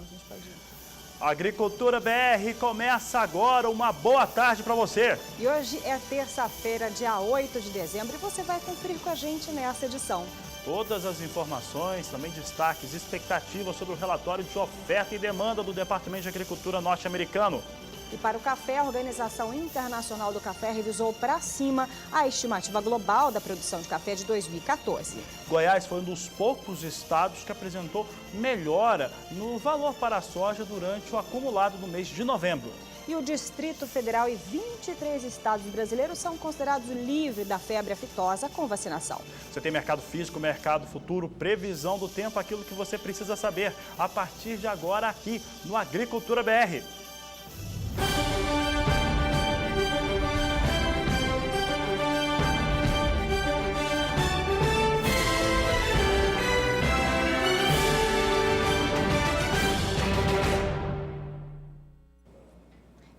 a gente pode ir. Agricultura BR começa agora, uma boa tarde para você. E hoje é terça-feira, dia 8 de dezembro, e você vai conferir com a gente nessa edição. Todas as informações, também destaques, expectativas sobre o relatório de oferta e demanda do Departamento de Agricultura norte-americano. E para o café, a Organização Internacional do Café revisou para cima a estimativa global da produção de café de 2014. Goiás foi um dos poucos estados que apresentou melhora no valor para a soja durante o acumulado do mês de novembro. E o Distrito Federal e 23 estados brasileiros são considerados livres da febre aftosa com vacinação. Você tem mercado físico, mercado futuro, previsão do tempo, aquilo que você precisa saber a partir de agora aqui no Agricultura BR.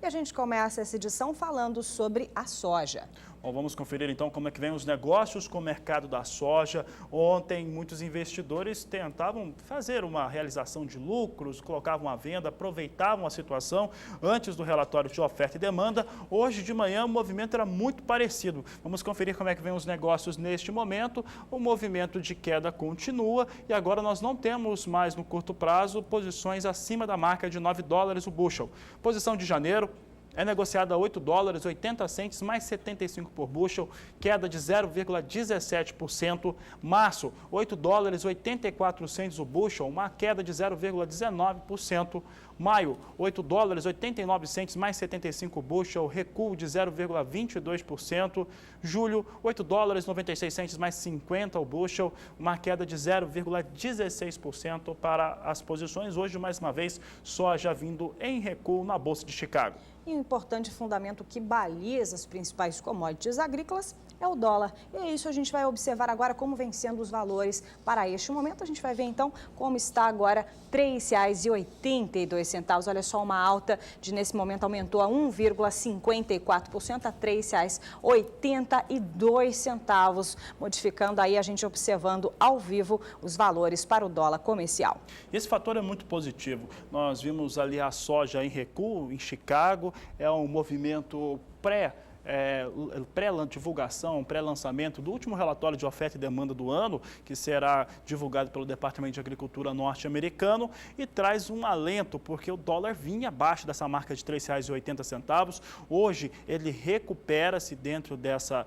E a gente começa essa edição falando sobre a soja. Bom, vamos conferir então como é que vem os negócios com o mercado da soja. Ontem, muitos investidores tentavam fazer uma realização de lucros, colocavam à venda, aproveitavam a situação antes do relatório de oferta e demanda. Hoje de manhã o movimento era muito parecido. Vamos conferir como é que vem os negócios neste momento. O movimento de queda continua e agora nós não temos mais no curto prazo posições acima da marca de $9 o bushel. Posição de janeiro é negociada a $8,80 mais 75 por bushel, queda de 0,17%. Março, $8,84 o bushel, uma queda de 0,19%. Maio, $8,89 mais 75 bushel, recuo de 0,22%. Julho, $8,96 mais 50 o bushel, uma queda de 0,16% para as posições. Hoje, mais uma vez, soja vindo em recuo na Bolsa de Chicago. E um importante fundamento que baliza as principais commodities agrícolas é o dólar. E é isso, a gente vai observar agora como vem sendo os valores para este momento. A gente vai ver então como está agora R$ 3,82. Olha só, uma alta de nesse momento aumentou a 1,54% a R$ 3,82, modificando aí a gente observando ao vivo os valores para o dólar comercial. Esse fator é muito positivo. Nós vimos ali a soja em recuo em Chicago, é um movimento pré-divulgação, pré-lançamento do último relatório de oferta e demanda do ano, que será divulgado pelo Departamento de Agricultura norte-americano, e traz um alento, porque o dólar vinha abaixo dessa marca de R$ 3,80. Hoje ele recupera-se dentro dessa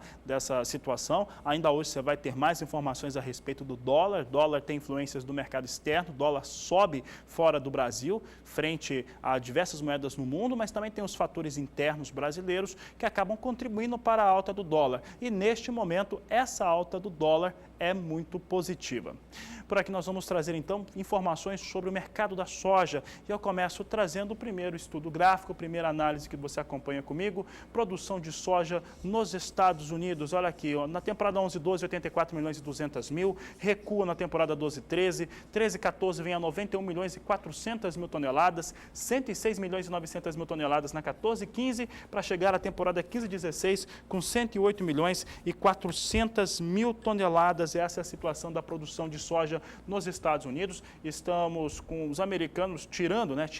situação. Ainda hoje você vai ter mais informações a respeito do dólar. O dólar tem influências do mercado externo, o dólar sobe fora do Brasil, frente a diversas moedas no mundo, mas também tem os fatores internos brasileiros que acabam contribuindo para a alta do dólar. E neste momento, essa alta do dólar é muito positiva. Por aqui nós vamos trazer então informações sobre o mercado da soja. E eu começo trazendo o primeiro estudo gráfico, a primeira análise que você acompanha comigo. Produção de soja nos Estados Unidos. Olha aqui, ó, na temporada 11-12, 84 milhões e 200 mil. Recua na temporada 12-13. 13-14 vem a 91 milhões e 400 mil toneladas. 106 milhões e 900 mil toneladas na 14-15, para chegar à temporada 15-16 com 108 milhões e 400 mil toneladas. Essa é a situação da produção de soja nos Estados Unidos. Estamos com os americanos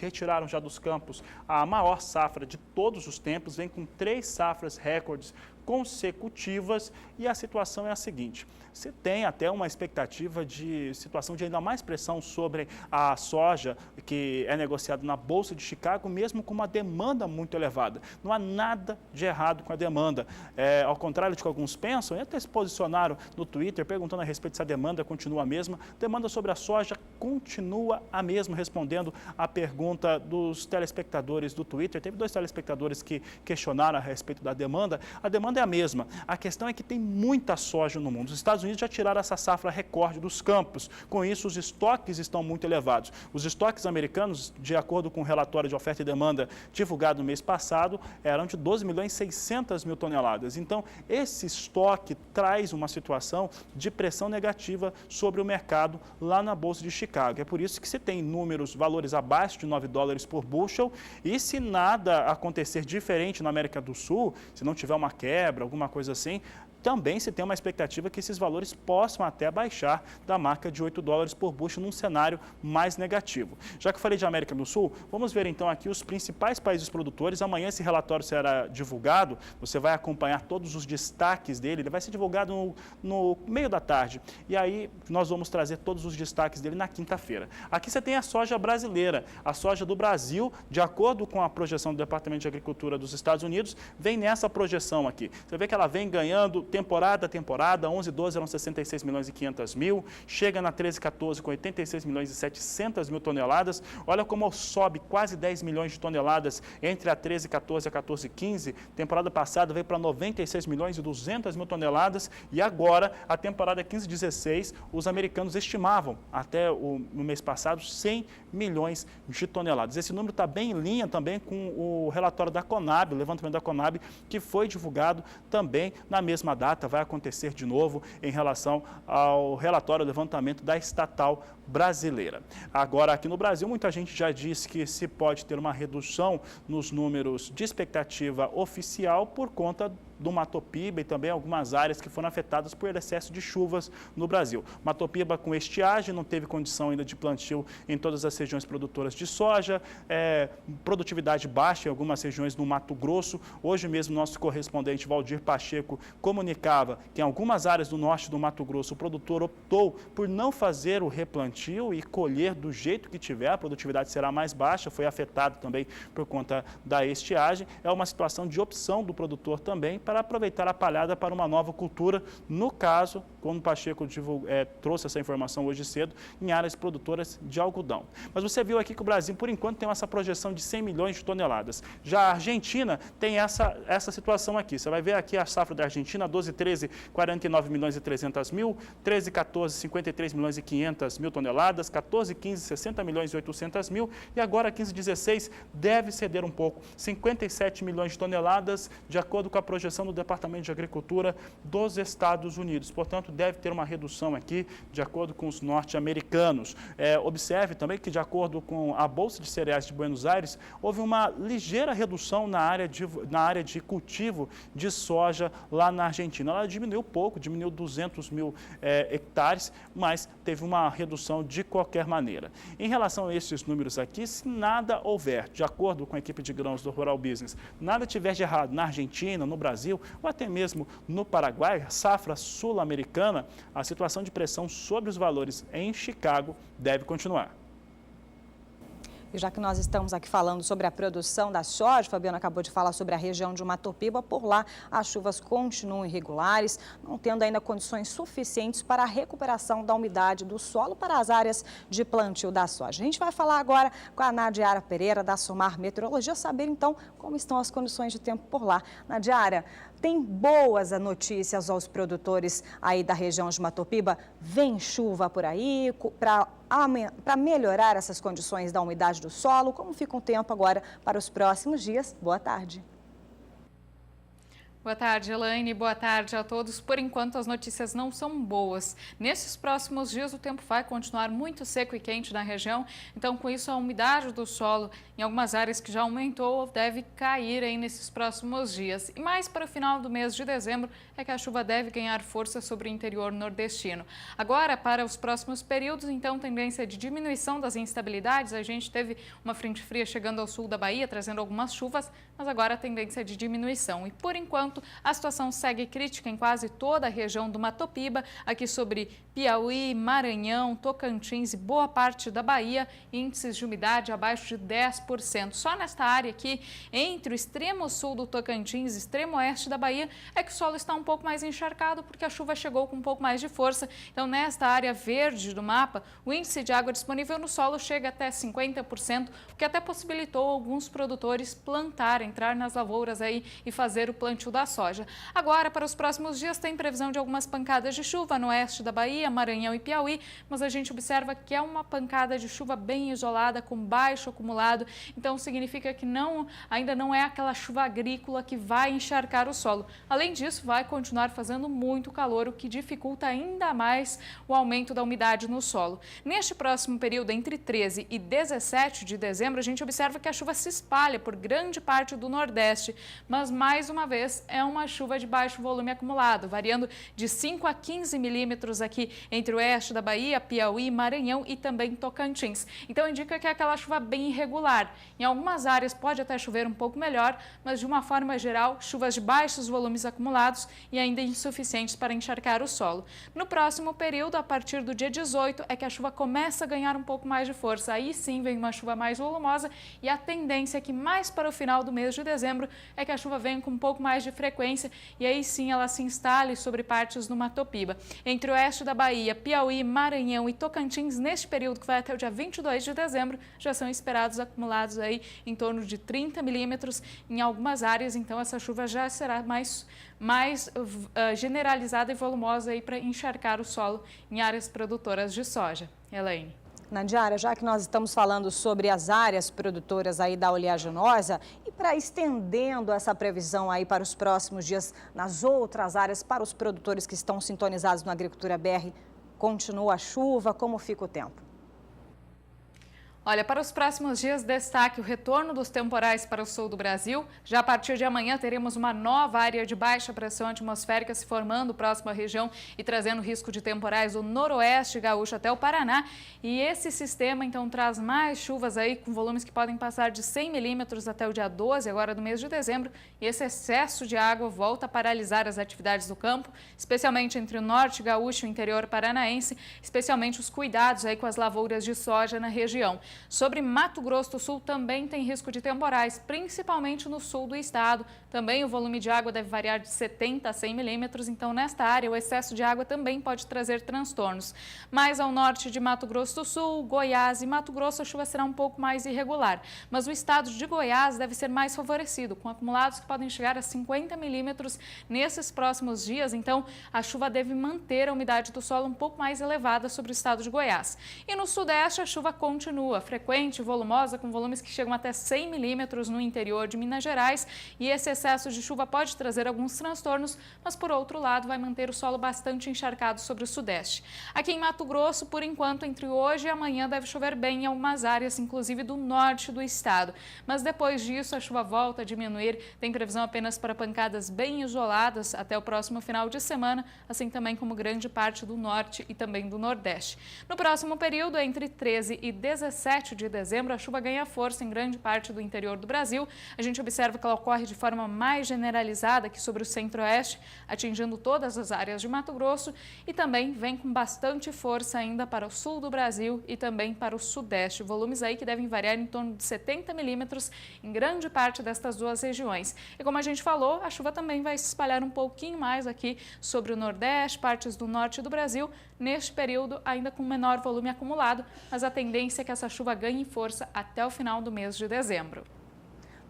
retiraram já dos campos a maior safra de todos os tempos, vem com 3 safras recordes consecutivas, e a situação é a seguinte: você tem até uma expectativa de situação de ainda mais pressão sobre a soja que é negociada na Bolsa de Chicago, mesmo com uma demanda muito elevada. Não há nada de errado com a demanda. Ao contrário de que alguns pensam, e até se posicionaram no Twitter perguntando a respeito se a demanda continua a mesma. Demanda sobre a soja continua a mesma, respondendo à pergunta dos telespectadores do Twitter. Teve 2 telespectadores que questionaram a respeito da demanda. A demanda é a mesma. A questão é que tem muita soja no mundo. Os Estados Unidos já tiraram essa safra recorde dos campos. Com isso, os estoques estão muito elevados. Os estoques americanos, de acordo com o relatório de oferta e demanda divulgado no mês passado, eram de 12 milhões e 600 mil toneladas. Então, esse estoque traz uma situação de pressão negativa sobre o mercado lá na Bolsa de Chicago. É por isso que se tem valores abaixo de $9 por bushel, e se nada acontecer diferente na América do Sul, se não tiver uma quebra, alguma coisa assim, também se tem uma expectativa que esses valores possam até baixar da marca de 8 dólares por bushel num cenário mais negativo. Já que eu falei de América do Sul, vamos ver então aqui os principais países produtores. Amanhã esse relatório será divulgado, você vai acompanhar todos os destaques dele, ele vai ser divulgado no meio da tarde. E aí nós vamos trazer todos os destaques dele na quinta-feira. Aqui você tem a soja brasileira. A soja do Brasil, de acordo com a projeção do Departamento de Agricultura dos Estados Unidos, vem nessa projeção aqui. Você vê que ela vem ganhando temporada a temporada, 11 e 12 eram 66 milhões e 500 mil, chega na 13 e 14 com 86 milhões e 700 mil toneladas. Olha como sobe quase 10 milhões de toneladas entre a 13 e 14 e a 14 e 15. Temporada passada veio para 96 milhões e 200 mil toneladas e agora a temporada 15 e 16, os americanos estimavam até no mês passado 100 milhões de toneladas. Esse número está bem em linha também com o relatório da Conab, o levantamento da Conab, que foi divulgado também na mesma data, vai acontecer de novo em relação ao relatório do levantamento da estatal brasileira. Agora, aqui no Brasil, muita gente já disse que se pode ter uma redução nos números de expectativa oficial por conta do Matopiba e também algumas áreas que foram afetadas por excesso de chuvas no Brasil. Matopiba com estiagem, não teve condição ainda de plantio em todas as regiões produtoras de soja, produtividade baixa em algumas regiões no Mato Grosso. Hoje mesmo, nosso correspondente Valdir Pacheco comunicava que em algumas áreas do norte do Mato Grosso, o produtor optou por não fazer o replantio e colher do jeito que tiver, a produtividade será mais baixa, foi afetado também por conta da estiagem. É uma situação de opção do produtor também, para aproveitar a palhada para uma nova cultura, no caso, como o Pacheco trouxe essa informação hoje cedo, em áreas produtoras de algodão. Mas você viu aqui que o Brasil, por enquanto, tem essa projeção de 100 milhões de toneladas. Já a Argentina tem essa situação aqui. Você vai ver aqui a safra da Argentina, 12 e 13, 49 milhões e 300 mil, 13 e 14, 53 milhões e 500 mil toneladas, 14 e 15, 60 milhões e 800 mil, e agora 15 e 16 deve ceder um pouco, 57 milhões de toneladas, de acordo com a projeção do Departamento de Agricultura dos Estados Unidos. Portanto, deve ter uma redução aqui, de acordo com os norte-americanos. Observe também que, de acordo com a Bolsa de Cereais de Buenos Aires, houve uma ligeira redução na área de cultivo de soja lá na Argentina. Ela diminuiu pouco, diminuiu 200 mil hectares, mas teve uma redução de qualquer maneira. Em relação a esses números aqui, se nada houver, de acordo com a equipe de grãos do Rural Business, nada tiver de errado na Argentina, no Brasil, ou até mesmo no Paraguai, safra sul-americana, a situação de pressão sobre os valores em Chicago deve continuar. E já que nós estamos aqui falando sobre a produção da soja, Fabiano acabou de falar sobre a região de Matopiba, por lá as chuvas continuam irregulares, não tendo ainda condições suficientes para a recuperação da umidade do solo para as áreas de plantio da soja. A gente vai falar agora com a Nadiara Pereira, da SOMAR Meteorologia, saber então como estão as condições de tempo por lá. Nadiara, tem boas notícias aos produtores aí da região de Matopiba? Vem chuva por aí para melhorar essas condições da umidade do solo? Como fica o tempo agora para os próximos dias? Boa tarde. Boa tarde, Elaine. Boa tarde a todos. Por enquanto, as notícias não são boas. Nesses próximos dias, o tempo vai continuar muito seco e quente na região. Então, com isso, a umidade do solo em algumas áreas que já aumentou deve cair aí nesses próximos dias. E mais para o final do mês de dezembro é que a chuva deve ganhar força sobre o interior nordestino. Agora, para os próximos períodos, então, tendência de diminuição das instabilidades. A gente teve uma frente fria chegando ao sul da Bahia, trazendo algumas chuvas, mas agora a tendência de diminuição. E, por enquanto, a situação segue crítica em quase toda a região do Matopiba, aqui sobre Piauí, Maranhão, Tocantins e boa parte da Bahia, índices de umidade abaixo de 10%. Só nesta área aqui, entre o extremo sul do Tocantins e extremo oeste da Bahia, é que o solo está um pouco mais encharcado, porque a chuva chegou com um pouco mais de força. Então, nesta área verde do mapa, o índice de água disponível no solo chega até 50%, o que até possibilitou alguns produtores plantarem, entrar nas lavouras aí e fazer o plantio da soja. Agora, para os próximos dias, tem previsão de algumas pancadas de chuva no oeste da Bahia, Maranhão e Piauí, mas a gente observa que é uma pancada de chuva bem isolada, com baixo acumulado, então significa que ainda não é aquela chuva agrícola que vai encharcar o solo. Além disso, vai continuar fazendo muito calor, o que dificulta ainda mais o aumento da umidade no solo. Neste próximo período, entre 13 e 17 de dezembro, a gente observa que a chuva se espalha por grande parte do Nordeste, mas mais uma vez é uma chuva de baixo volume acumulado, variando de 5 a 15 milímetros aqui entre o oeste da Bahia, Piauí, Maranhão e também Tocantins. Então indica que é aquela chuva bem irregular. Em algumas áreas pode até chover um pouco melhor, mas de uma forma geral, chuvas de baixos volumes acumulados e ainda insuficientes para encharcar o solo. No próximo período, a partir do dia 18, é que a chuva começa a ganhar um pouco mais de força. Aí sim vem uma chuva mais volumosa e a tendência é que mais para o final do mês de dezembro é que a chuva venha com um pouco mais de frequência e aí sim ela se instale sobre partes do Mato Piba. Entre o oeste da Bahia, Piauí, Maranhão e Tocantins, neste período que vai até o dia 22 de dezembro, já são esperados acumulados aí em torno de 30 milímetros em algumas áreas, então essa chuva já será mais generalizada e volumosa aí para encharcar o solo em áreas produtoras de soja. Elaine. Nadiara, já que nós estamos falando sobre as áreas produtoras aí da oleaginosa e para estendendo essa previsão aí para os próximos dias nas outras áreas, para os produtores que estão sintonizados no Agricultura BR, continua a chuva, como fica o tempo? Olha, para os próximos dias, destaque o retorno dos temporais para o sul do Brasil. Já a partir de amanhã, teremos uma nova área de baixa pressão atmosférica se formando próximo à região e trazendo risco de temporais do noroeste gaúcho até o Paraná. E esse sistema, então, traz mais chuvas aí, com volumes que podem passar de 100 milímetros até o dia 12, agora do mês de dezembro. E esse excesso de água volta a paralisar as atividades do campo, especialmente entre o norte gaúcho e o interior paranaense, especialmente os cuidados aí com as lavouras de soja na região. Sobre Mato Grosso do Sul também tem risco de temporais, principalmente no sul do estado. Também o volume de água deve variar de 70 a 100 milímetros, então nesta área o excesso de água também pode trazer transtornos. Mais ao norte de Mato Grosso do Sul, Goiás e Mato Grosso, a chuva será um pouco mais irregular. Mas o estado de Goiás deve ser mais favorecido, com acumulados que podem chegar a 50 milímetros nesses próximos dias. Então a chuva deve manter a umidade do solo um pouco mais elevada sobre o estado de Goiás. E no sudeste a chuva continua frequente e volumosa, com volumes que chegam até 100 milímetros no interior de Minas Gerais, e esse excesso de chuva pode trazer alguns transtornos, mas por outro lado vai manter o solo bastante encharcado sobre o sudeste. Aqui em Mato Grosso, por enquanto, entre hoje e amanhã deve chover bem em algumas áreas, inclusive do norte do estado, mas depois disso a chuva volta a diminuir, tem previsão apenas para pancadas bem isoladas até o próximo final de semana, assim também como grande parte do norte e também do nordeste. No próximo período, entre 13 e 17 de dezembro, a chuva ganha força em grande parte do interior do Brasil. A gente observa que ela ocorre de forma mais generalizada aqui sobre o centro-oeste, atingindo todas as áreas de Mato Grosso e também vem com bastante força ainda para o sul do Brasil e também para o sudeste. Volumes aí que devem variar em torno de 70 milímetros em grande parte destas duas regiões. E como a gente falou, a chuva também vai se espalhar um pouquinho mais aqui sobre o nordeste, partes do norte do Brasil, neste período ainda com menor volume acumulado, mas a tendência é que essa chuva ganhe força até o final do mês de dezembro.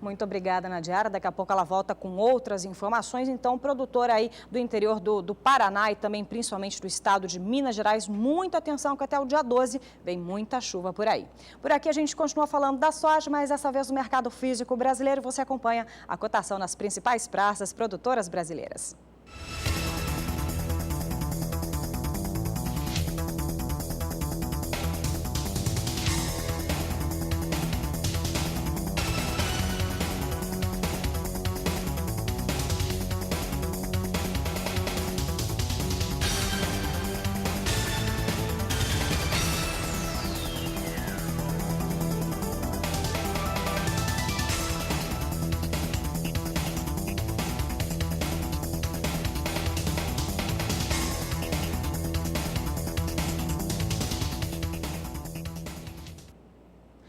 Muito obrigada, Nadiara. Daqui a pouco ela volta com outras informações. Então, produtor aí do interior do Paraná e também principalmente do estado de Minas Gerais, muita atenção que até o dia 12 vem muita chuva por aí. Por aqui a gente continua falando da soja, mas dessa vez no mercado físico brasileiro você acompanha a cotação nas principais praças produtoras brasileiras.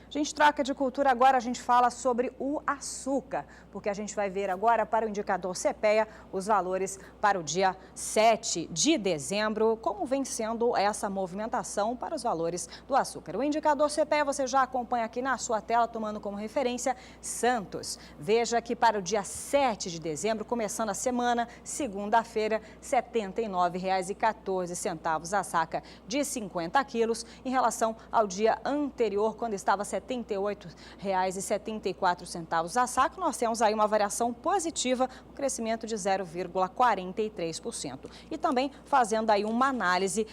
A gente troca de cultura agora, a gente fala sobre o açúcar, porque a gente vai ver agora para o indicador CPEA os valores para o dia 7 de dezembro, como vem sendo essa movimentação para os valores do açúcar. O indicador CPEA você já acompanha aqui na sua tela, tomando como referência Santos. Veja que para o dia 7 de dezembro, começando a semana, segunda-feira, R$ 79,14 a saca de 50 quilos, em relação ao dia anterior, quando estava R$ 78,74 a saco. Nós temos aí uma variação positiva, um crescimento de 0,43%. E também fazendo aí uma análise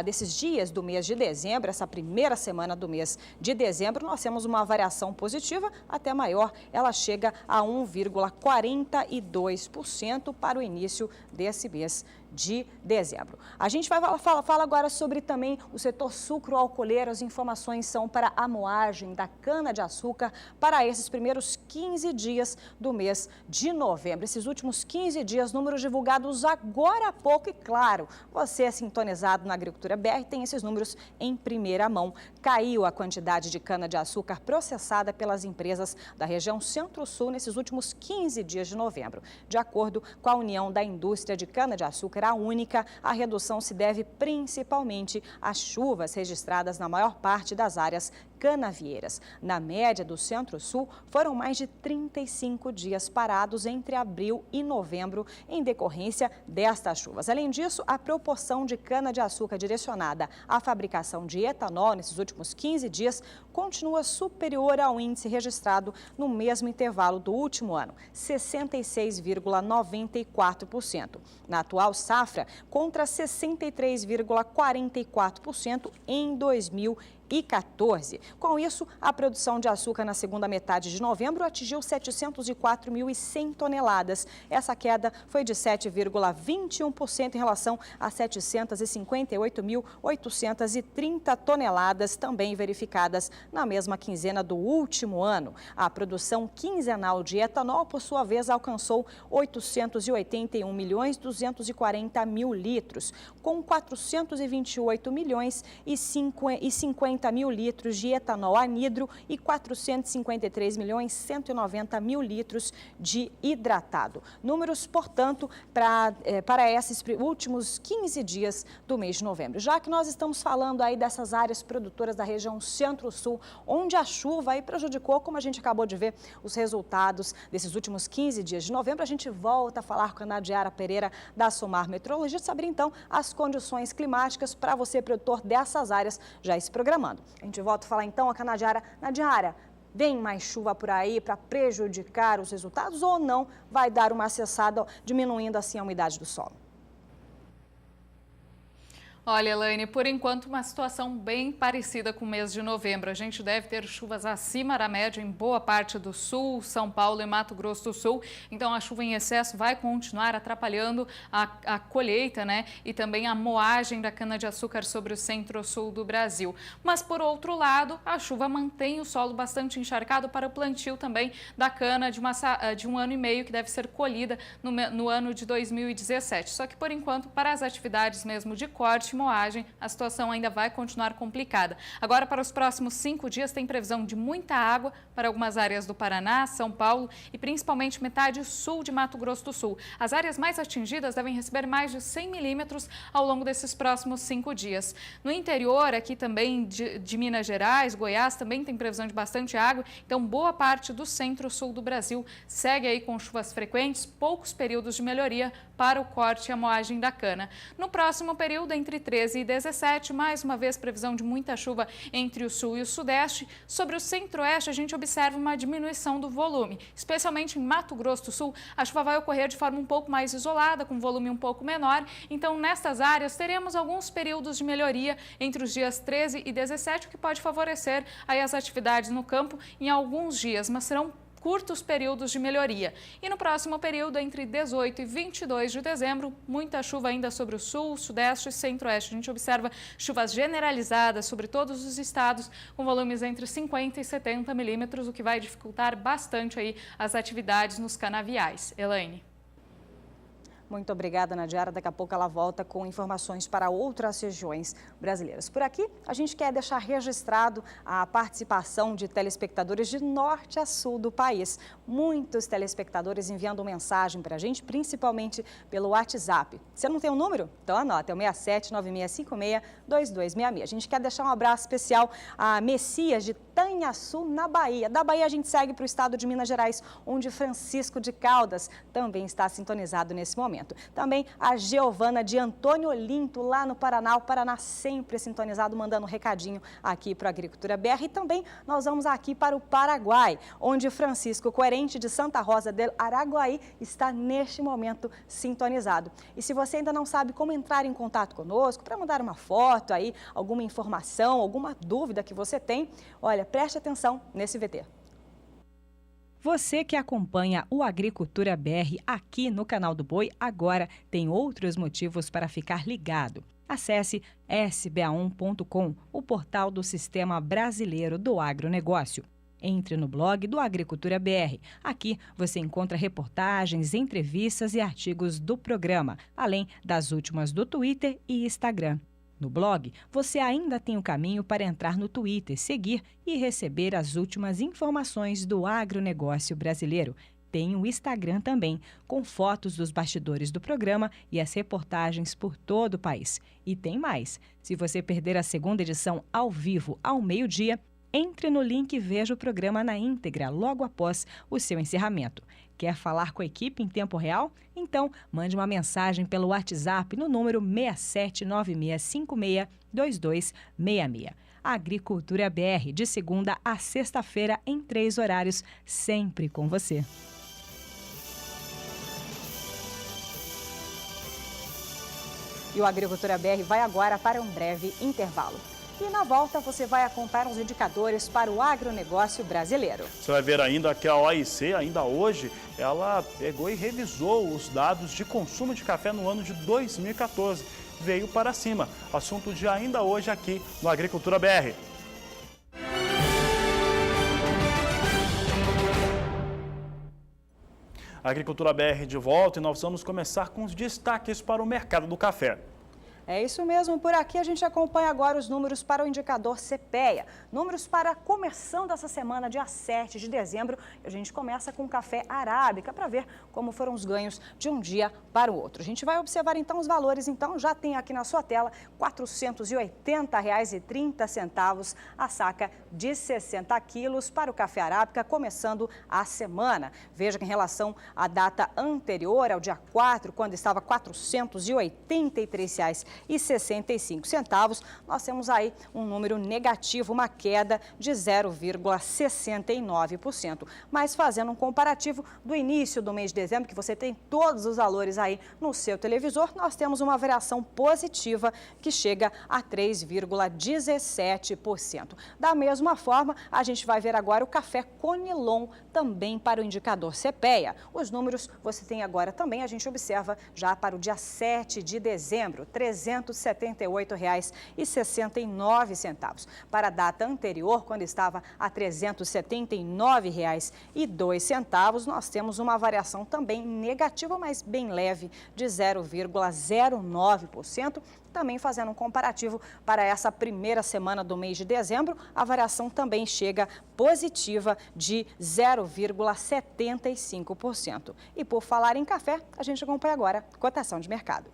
desses dias do mês de dezembro, essa primeira semana do mês de dezembro, nós temos uma variação positiva, até maior, ela chega a 1,42% para o início desse mês de dezembro. A gente vai falar agora sobre também o setor sucro-alcooleiro. As informações são para a moagem da cana-de-açúcar para esses primeiros 15 dias do mês de novembro. Esses últimos 15 dias, números divulgados agora há pouco e, claro, você é sintonizado na Agricultura BR, tem esses números em primeira mão. Caiu a quantidade de cana-de-açúcar processada pelas empresas da região Centro-Sul nesses últimos 15 dias de novembro. De acordo com a União da Indústria de Cana-de-Açúcar, a única, a redução se deve principalmente às chuvas registradas na maior parte das áreas canavieiras. Na média do Centro-Sul, foram mais de 35 dias parados entre abril e novembro em decorrência destas chuvas. Além disso, a proporção de cana-de-açúcar direcionada à fabricação de etanol nesses últimos 15 dias continua superior ao índice registrado no mesmo intervalo do último ano, 66,94%. Na atual safra, contra 63,44% em 2014. Com isso, a produção de açúcar na segunda metade de novembro atingiu 704.100 toneladas. Essa queda foi de 7,21% em relação a 758.830 toneladas, também verificadas na mesma quinzena do último ano. A produção quinzenal de etanol, por sua vez, alcançou 881.240.000 litros, com 428.050.000 litros de etanol anidro e 453.190.000 litros de hidratado. Números, portanto, para esses últimos 15 dias do mês de novembro. Já que nós estamos falando aí dessas áreas produtoras da região Centro-Sul, onde a chuva aí prejudicou, como a gente acabou de ver, os resultados desses últimos 15 dias de novembro, a gente volta a falar com a Nadiara Pereira da Somar Meteorologia, saber então as condições climáticas para você, produtor dessas áreas, já se programando. A gente volta a falar então com a Nadiara. Nadiara, vem mais chuva por aí para prejudicar os resultados ou não vai dar uma acessada, diminuindo assim a umidade do solo? Olha, Elaine, por enquanto uma situação bem parecida com o mês de novembro. A gente deve ter chuvas acima da média em boa parte do sul, São Paulo e Mato Grosso do Sul. Então a chuva em excesso vai continuar atrapalhando a colheita, né? E também a moagem da cana-de-açúcar sobre o centro-sul do Brasil. Mas por outro lado, a chuva mantém o solo bastante encharcado para o plantio também da cana de um ano e meio que deve ser colhida no ano de 2017. Só que por enquanto, para as atividades mesmo de corte, moagem, a situação ainda vai continuar complicada. Agora, para os próximos 5 dias, tem previsão de muita água para algumas áreas do Paraná, São Paulo e principalmente metade sul de Mato Grosso do Sul. As áreas mais atingidas devem receber mais de 100 milímetros ao longo desses próximos 5 dias. No interior, aqui também de Minas Gerais, Goiás, também tem previsão de bastante água, então boa parte do centro-sul do Brasil segue aí com chuvas frequentes, poucos períodos de melhoria para o corte e a moagem da cana. No próximo período, entre 13 e 17, mais uma vez previsão de muita chuva entre o sul e o sudeste. Sobre o centro-oeste, a gente observa uma diminuição do volume, especialmente em Mato Grosso do Sul. A chuva vai ocorrer de forma um pouco mais isolada, com volume um pouco menor. Então, nestas áreas, teremos alguns períodos de melhoria entre os dias 13 e 17, o que pode favorecer aí as atividades no campo em alguns dias, mas serão curtos períodos de melhoria. E no próximo período, entre 18 e 22 de dezembro, muita chuva ainda sobre o sul, sudeste e centro-oeste. A gente observa chuvas generalizadas sobre todos os estados, com volumes entre 50 e 70 milímetros, o que vai dificultar bastante aí as atividades nos canaviais. Elaine. Muito obrigada, Nadiara. Daqui a pouco ela volta com informações para outras regiões brasileiras. Por aqui, a gente quer deixar registrado a participação de telespectadores de norte a sul do país. Muitos telespectadores enviando mensagem para a gente, principalmente pelo WhatsApp. Você não tem o número? Então anota, é o 6796562266. A gente quer deixar um abraço especial a Messias de Tanhaçu, na Bahia. Da Bahia a gente segue para o estado de Minas Gerais, onde Francisco de Caldas também está sintonizado nesse momento. momento. Também a Giovana de Antônio Olinto, lá no Paraná. O Paraná sempre sintonizado, mandando um recadinho aqui para a Agricultura BR. E também nós vamos aqui para o Paraguai, onde Francisco Coerente de Santa Rosa del Araguaí está neste momento sintonizado. E se você ainda não sabe como entrar em contato conosco, para mandar uma foto aí, alguma informação, alguma dúvida que você tem, olha, preste atenção nesse VT. Você que acompanha o Agricultura BR aqui no canal do Boi, agora tem outros motivos para ficar ligado. Acesse sba1.com, o portal do Sistema Brasileiro do Agronegócio. Entre no blog do Agricultura BR. Aqui você encontra reportagens, entrevistas e artigos do programa, além das últimas do Twitter e Instagram. No blog, você ainda tem o caminho para entrar no Twitter, seguir e receber as últimas informações do agronegócio brasileiro. Tem o Instagram também, com fotos dos bastidores do programa e as reportagens por todo o país. E tem mais. Se você perder a segunda edição ao vivo ao meio-dia, entre no link e veja o programa na íntegra logo após o seu encerramento. Quer falar com a equipe em tempo real? Então, mande uma mensagem pelo WhatsApp no número 6796562266. Agricultura BR, de segunda a sexta-feira, em 3 horários, sempre com você. E o Agricultura BR vai agora para um breve intervalo. E na volta você vai acompanhar os indicadores para o agronegócio brasileiro. Você vai ver ainda que a OIC, ainda hoje, ela pegou e revisou os dados de consumo de café no ano de 2014. Veio para cima. Assunto de ainda hoje aqui no Agricultura BR. Agricultura BR de volta e nós vamos começar com os destaques para o mercado do café. É isso mesmo, por aqui a gente acompanha agora os números para o indicador CPEA. Números para começando essa semana, dia 7 de dezembro. A gente começa com o café arábica para ver como foram os ganhos de um dia para o outro. A gente vai observar então os valores, então já tem aqui na sua tela R$ 480,30 a saca de 60 quilos para o café arábica, começando a semana. Veja que em relação à data anterior, ao dia 4, quando estava R$ 483,65, nós temos aí um número negativo, uma queda de 0,69%. Mas fazendo um comparativo do início do mês de dezembro, que você tem todos os valores aí no seu televisor, nós temos uma variação positiva que chega a 3,17%. Da mesma forma, a gente vai ver agora o café Conilon também para o indicador CPEA. Os números você tem agora também, a gente observa já para o dia 7 de dezembro, R$ 378,69. Para a data anterior, quando estava a R$ 379,02, nós temos uma variação também negativa, mas bem leve, de 0,09%. Também fazendo um comparativo para essa primeira semana do mês de dezembro, a variação também chega positiva de 0,75%. E por falar em café, a gente acompanha agora a cotação de mercado.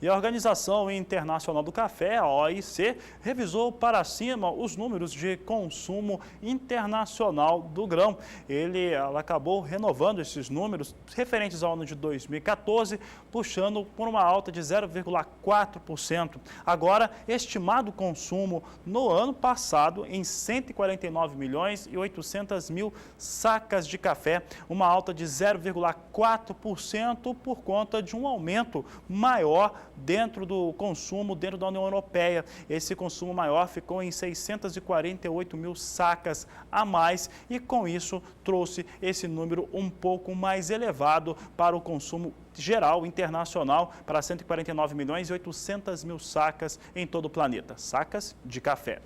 E a Organização Internacional do Café, a OIC, revisou para cima os números de consumo internacional do grão. Ela acabou renovando esses números referentes ao ano de 2014, puxando por uma alta de 0,4%. Agora, estimado consumo no ano passado em 149.800.000 sacas de café, uma alta de 0,4% por conta de um aumento maior dentro do consumo dentro da União Europeia. Esse consumo maior ficou em 648.000 sacas a mais e com isso trouxe esse número um pouco mais elevado para o consumo geral internacional para 149.800.000 sacas em todo o planeta, sacas de café.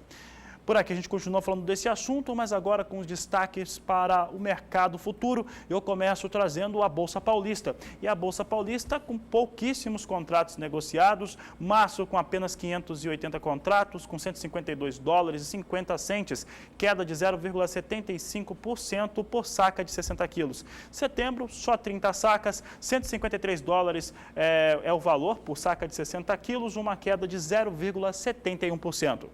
Por aqui a gente continua falando desse assunto, mas agora com os destaques para o mercado futuro. Eu começo trazendo a Bolsa Paulista. E a Bolsa Paulista com pouquíssimos contratos negociados, março com apenas 580 contratos, com 152 dólares e 50 centes, queda de 0,75% por saca de 60 quilos. Setembro, só 30 sacas, 153 dólares é o valor por saca de 60 quilos, uma queda de 0,71%.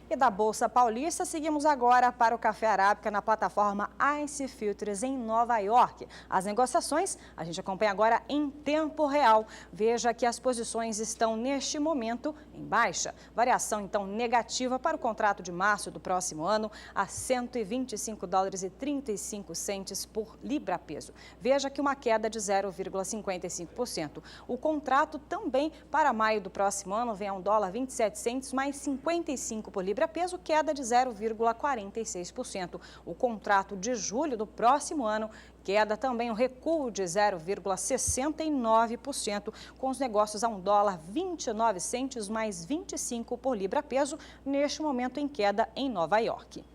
E da Bolsa Paulista, seguimos agora para o café arábica na plataforma ICE Futures em Nova York. As negociações a gente acompanha agora em tempo real. Veja que as posições estão neste momento em baixa. Variação então negativa para o contrato de março do próximo ano a 125 dólares e 35 centes por libra-peso. Veja que uma queda de 0,55%. O contrato também para maio do próximo ano vem a $1,27 mais 55 por libra-peso, queda de 0,46%. O contrato de julho do próximo ano, queda também, um recuo de 0,69%, com os negócios a $1,29 mais 25 por libra-peso, neste momento em queda em Nova York.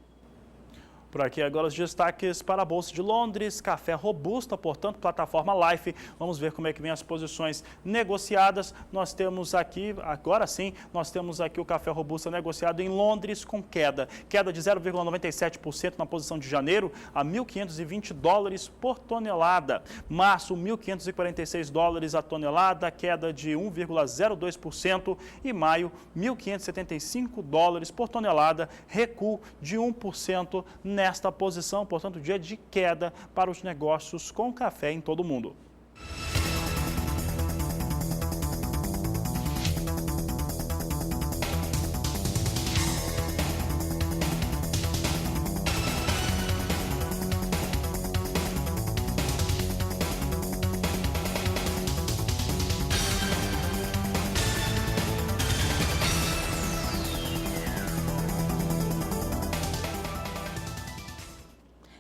Por aqui agora os destaques para a Bolsa de Londres, café robusta, portanto, plataforma Life. Vamos ver como é que vem as posições negociadas. Nós temos aqui, agora sim, nós temos aqui o café robusta negociado em Londres com queda. Queda de 0,97% na posição de janeiro a 1.520 dólares por tonelada. Março, 1.546 dólares a tonelada, queda de 1,02%. E maio, 1.575 dólares por tonelada, recuo de 1% nesta posição, portanto, dia de queda para os negócios com café em todo o mundo.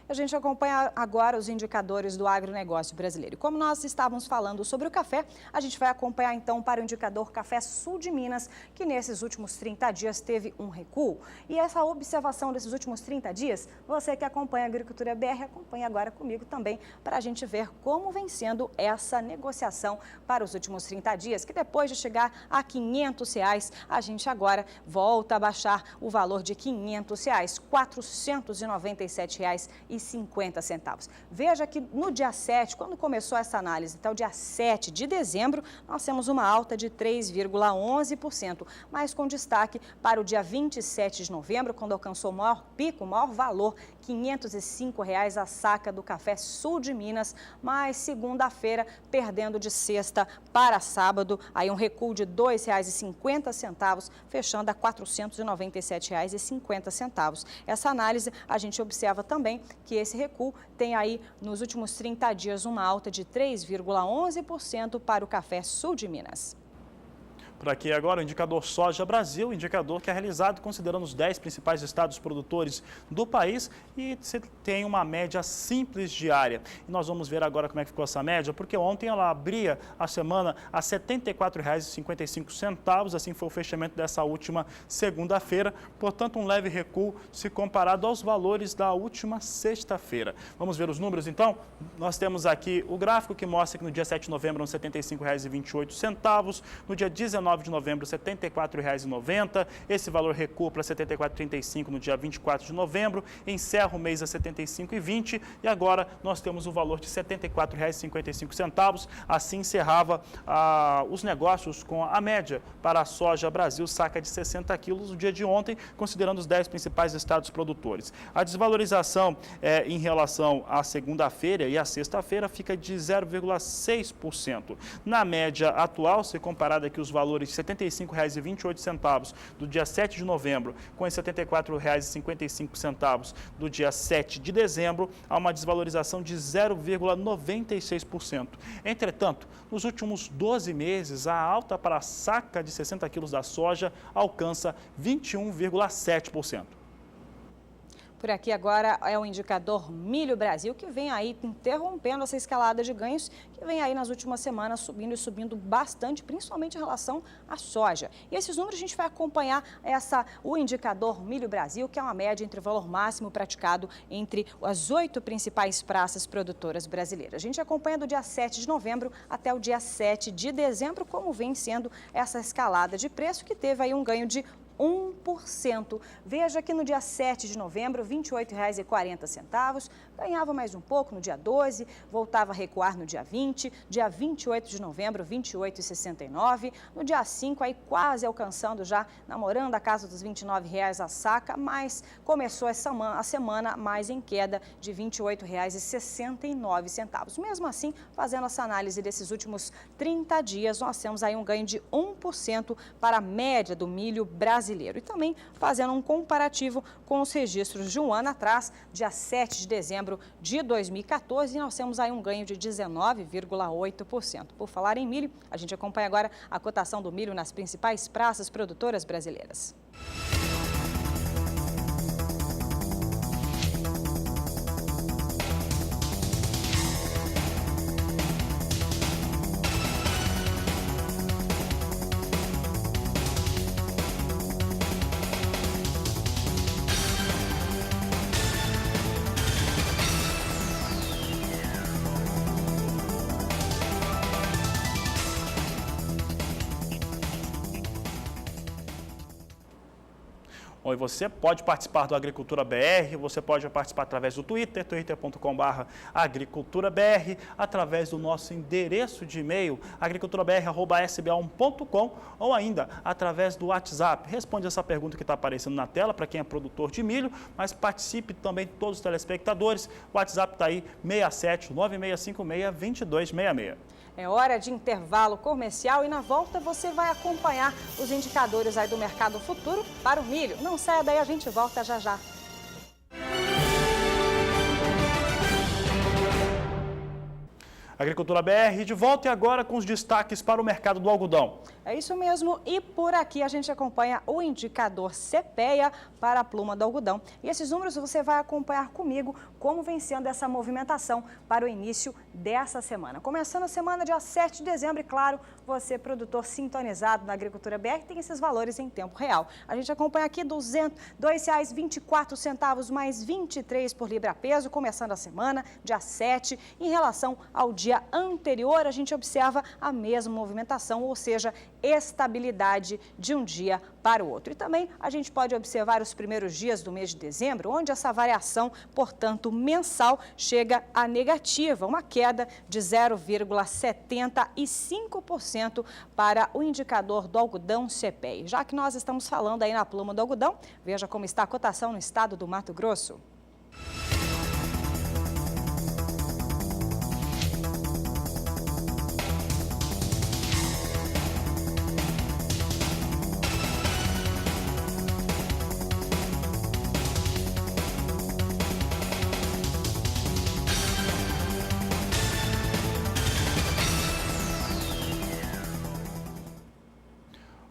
A gente acompanha agora os indicadores do agronegócio brasileiro. E como nós estávamos falando sobre o café, a gente vai acompanhar então para o indicador Café Sul de Minas, que nesses últimos 30 dias teve um recuo. E essa observação desses últimos 30 dias, você que acompanha a Agricultura BR, acompanha agora comigo também, para a gente ver como vem sendo essa negociação para os últimos 30 dias, que depois de chegar a R$ 500, a gente agora volta a baixar o valor de R$ 500, R$ 497,50. Veja que no dia 7, quando começou essa análise, até o dia 7 de dezembro, nós temos uma alta de 3,11%, mas com destaque para o dia 27 de novembro, quando alcançou o maior pico, o maior valor, R$ 505 a saca do Café Sul de Minas, mas segunda-feira, perdendo de sexta para sábado, aí um recuo de R$ 2,50, fechando a R$ 497,50. Essa análise a gente observa também que esse recuo tem aí nos últimos 30 dias uma alta de 3,11% para o Café Sul de Minas. Por aqui agora o indicador Soja Brasil, indicador que é realizado considerando os 10 principais estados produtores do país e você tem uma média simples diária. E nós vamos ver agora como é que ficou essa média, porque ontem ela abria a semana a R$ 74,55, assim foi o fechamento dessa última segunda-feira, portanto um leve recuo se comparado aos valores da última sexta-feira. Vamos ver os números então? Nós temos aqui o gráfico que mostra que no dia 7 de novembro eram R$ 75,28, no dia 19 de novembro, R$ 74,90. Esse valor recua para R$ 74,35 no dia 24 de novembro. Encerra o mês a R$ 75,20 e agora nós temos o valor de R$ 74,55. Assim encerrava os negócios com a média para a soja Brasil, saca de 60 quilos no dia de ontem, considerando os 10 principais estados produtores. A desvalorização em relação à segunda-feira e à sexta-feira fica de 0,6%. Na média atual, se comparado aqui os valores de R$ 75,28 do dia 7 de novembro com os R$ 74,55 do dia 7 de dezembro, há uma desvalorização de 0,96%. Entretanto, nos últimos 12 meses, a alta para a saca de 60 quilos da soja alcança 21,7%. Por aqui agora é o indicador Milho Brasil, que vem aí interrompendo essa escalada de ganhos, que vem aí nas últimas semanas subindo e subindo bastante, principalmente em relação à soja. E esses números a gente vai acompanhar o indicador Milho Brasil, que é uma média entre o valor máximo praticado entre as 8 principais praças produtoras brasileiras. A gente acompanha do dia 7 de novembro até o dia 7 de dezembro, como vem sendo essa escalada de preço, que teve aí um ganho de 1%. Veja que no dia 7 de novembro, R$ 28,40, ganhava mais um pouco no dia 12, voltava a recuar no dia 20, dia 28 de novembro, R$ 28,69, no dia 5, aí quase alcançando já, namorando a casa dos R$ 29,00 a saca, mas começou a semana mais em queda de R$ 28,69. Mesmo assim, fazendo essa análise desses últimos 30 dias, nós temos aí um ganho de 1% para a média do milho brasileiro. E também fazendo um comparativo com os registros de um ano atrás, dia 7 de dezembro de 2014, nós temos aí um ganho de 19,8%. Por falar em milho, a gente acompanha agora a cotação do milho nas principais praças produtoras brasileiras. Bom, e você pode participar do Agricultura BR, você pode participar através do Twitter, twitter.com/agriculturabr, através do nosso endereço de e-mail, agriculturabr@sba1.com, ou ainda através do WhatsApp. Responde essa pergunta que está aparecendo na tela para quem é produtor de milho, mas participe também todos os telespectadores. O WhatsApp está aí, 6796562266. É hora de intervalo comercial e na volta você vai acompanhar os indicadores aí do mercado futuro para o milho. Não saia daí, a gente volta já já. Agricultura BR de volta e agora com os destaques para o mercado do algodão. É isso mesmo, e por aqui a gente acompanha o indicador CPEA para a pluma do algodão. E esses números você vai acompanhar comigo como vem sendo essa movimentação para o início dessa semana. Começando a semana, dia 7 de dezembro, e claro, você, produtor sintonizado na Agricultura BR, tem esses valores em tempo real. A gente acompanha aqui R$ 202,24 mais 23 por libra peso, começando a semana, dia 7. Em relação ao dia anterior, a gente observa a mesma movimentação, ou seja, estabilidade de um dia para o outro. E também a gente pode observar os primeiros dias do mês de dezembro, onde essa variação, portanto, mensal, chega a negativa, uma queda de 0,75% para o indicador do algodão CPEA. Já que nós estamos falando aí na pluma do algodão, veja como está a cotação no estado do Mato Grosso.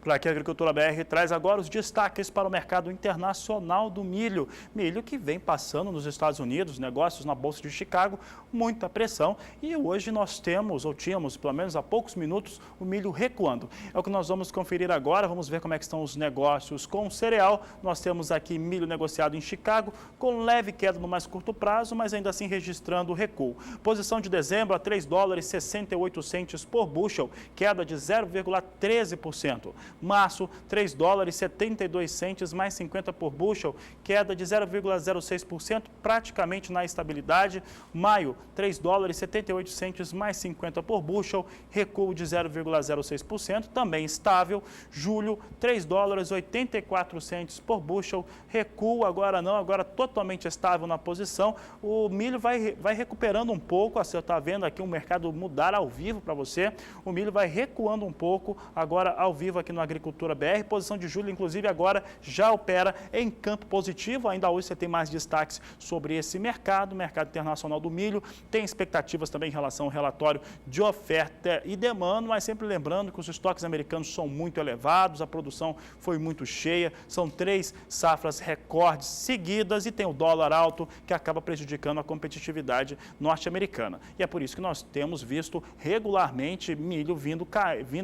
Por aqui a Agricultura BR traz agora os destaques para o mercado internacional do milho. Milho que vem passando nos Estados Unidos, negócios na Bolsa de Chicago, muita pressão. E hoje nós temos, ou tínhamos, pelo menos há poucos minutos, o milho recuando. É o que nós vamos conferir agora, vamos ver como é que estão os negócios com o cereal. Nós temos aqui milho negociado em Chicago, com leve queda no mais curto prazo, mas ainda assim registrando recuo. Posição de dezembro a $3,68 por bushel, queda de 0,13%. Março, $3,72 mais 50 por bushel, queda de 0,06%, praticamente na estabilidade. Maio, $3,78 mais 50 por bushel, recuo de 0,06%, também estável. Julho, $3,84 por bushel, recuo, agora não, agora totalmente estável na posição. O milho vai recuperando um pouco, você está vendo aqui o mercado mudar ao vivo para você. O milho vai recuando um pouco, agora ao vivo aqui no no Agricultura BR. Posição de julho, inclusive, agora já opera em campo positivo. Ainda hoje você tem mais destaques sobre esse mercado internacional do milho. Tem expectativas também em relação ao relatório de oferta e demanda, mas sempre lembrando que os estoques americanos são muito elevados, a produção foi muito cheia, são 3 safras recordes seguidas e tem o dólar alto que acaba prejudicando a competitividade norte-americana. E é por isso que nós temos visto regularmente milho vindo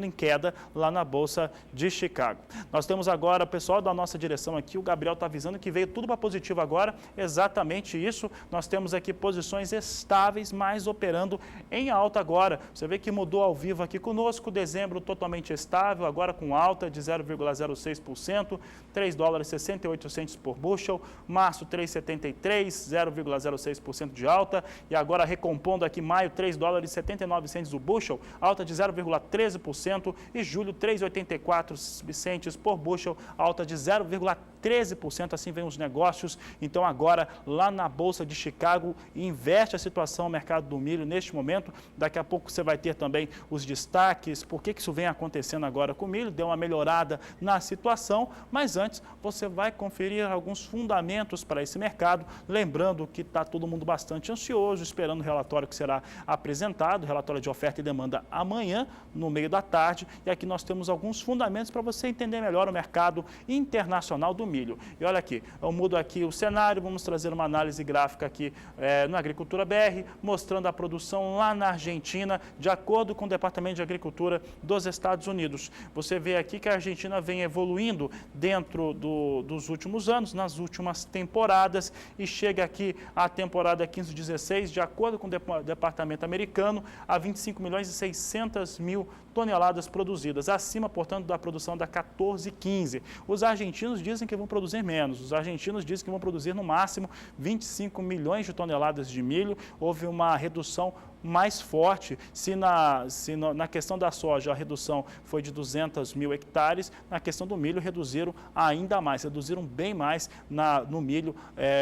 em queda lá na Bolsa de Chicago. Nós temos agora o pessoal da nossa direção aqui, o Gabriel está avisando que veio tudo para positivo agora, exatamente isso. Nós temos aqui posições estáveis, mas operando em alta agora. Você vê que mudou ao vivo aqui conosco, dezembro totalmente estável, agora com alta de 0,06%, 3 dólares 68 centes por bushel, março 3,73, 0,06% de alta, e agora recompondo aqui maio 3 dólares 79 centes o bushel, alta de 0,13%, e julho 3,84 centes por bushel, alta de 0,13%, assim vem os negócios. Então agora lá na Bolsa de Chicago inverte a situação, o mercado do milho neste momento. Daqui a pouco você vai ter também os destaques, por que isso vem acontecendo agora com o milho, deu uma melhorada na situação, mas antes você vai conferir alguns fundamentos para esse mercado, lembrando que está todo mundo bastante ansioso, esperando o relatório que será apresentado, o relatório de oferta e demanda amanhã, no meio da tarde, e aqui nós temos alguns fundamentos para você entender melhor o mercado internacional do milho. E olha aqui, eu mudo aqui o cenário, vamos trazer uma análise gráfica aqui no Agricultura BR, mostrando a produção lá na Argentina, de acordo com o Departamento de Agricultura dos Estados Unidos. Você vê aqui que a Argentina vem evoluindo dentro dos últimos anos, nas últimas temporadas, e chega aqui a temporada 15-16, de acordo com o Departamento americano, a 25 milhões e 600 mil toneladas produzidas, acima, portanto, da produção da 14-15. Os argentinos dizem que vão produzir menos, os argentinos dizem que vão produzir no máximo 25 milhões de toneladas de milho. Houve uma redução mais forte, na questão da soja a redução foi de 200 mil hectares, na questão do milho reduziram ainda mais, reduziram bem mais no milho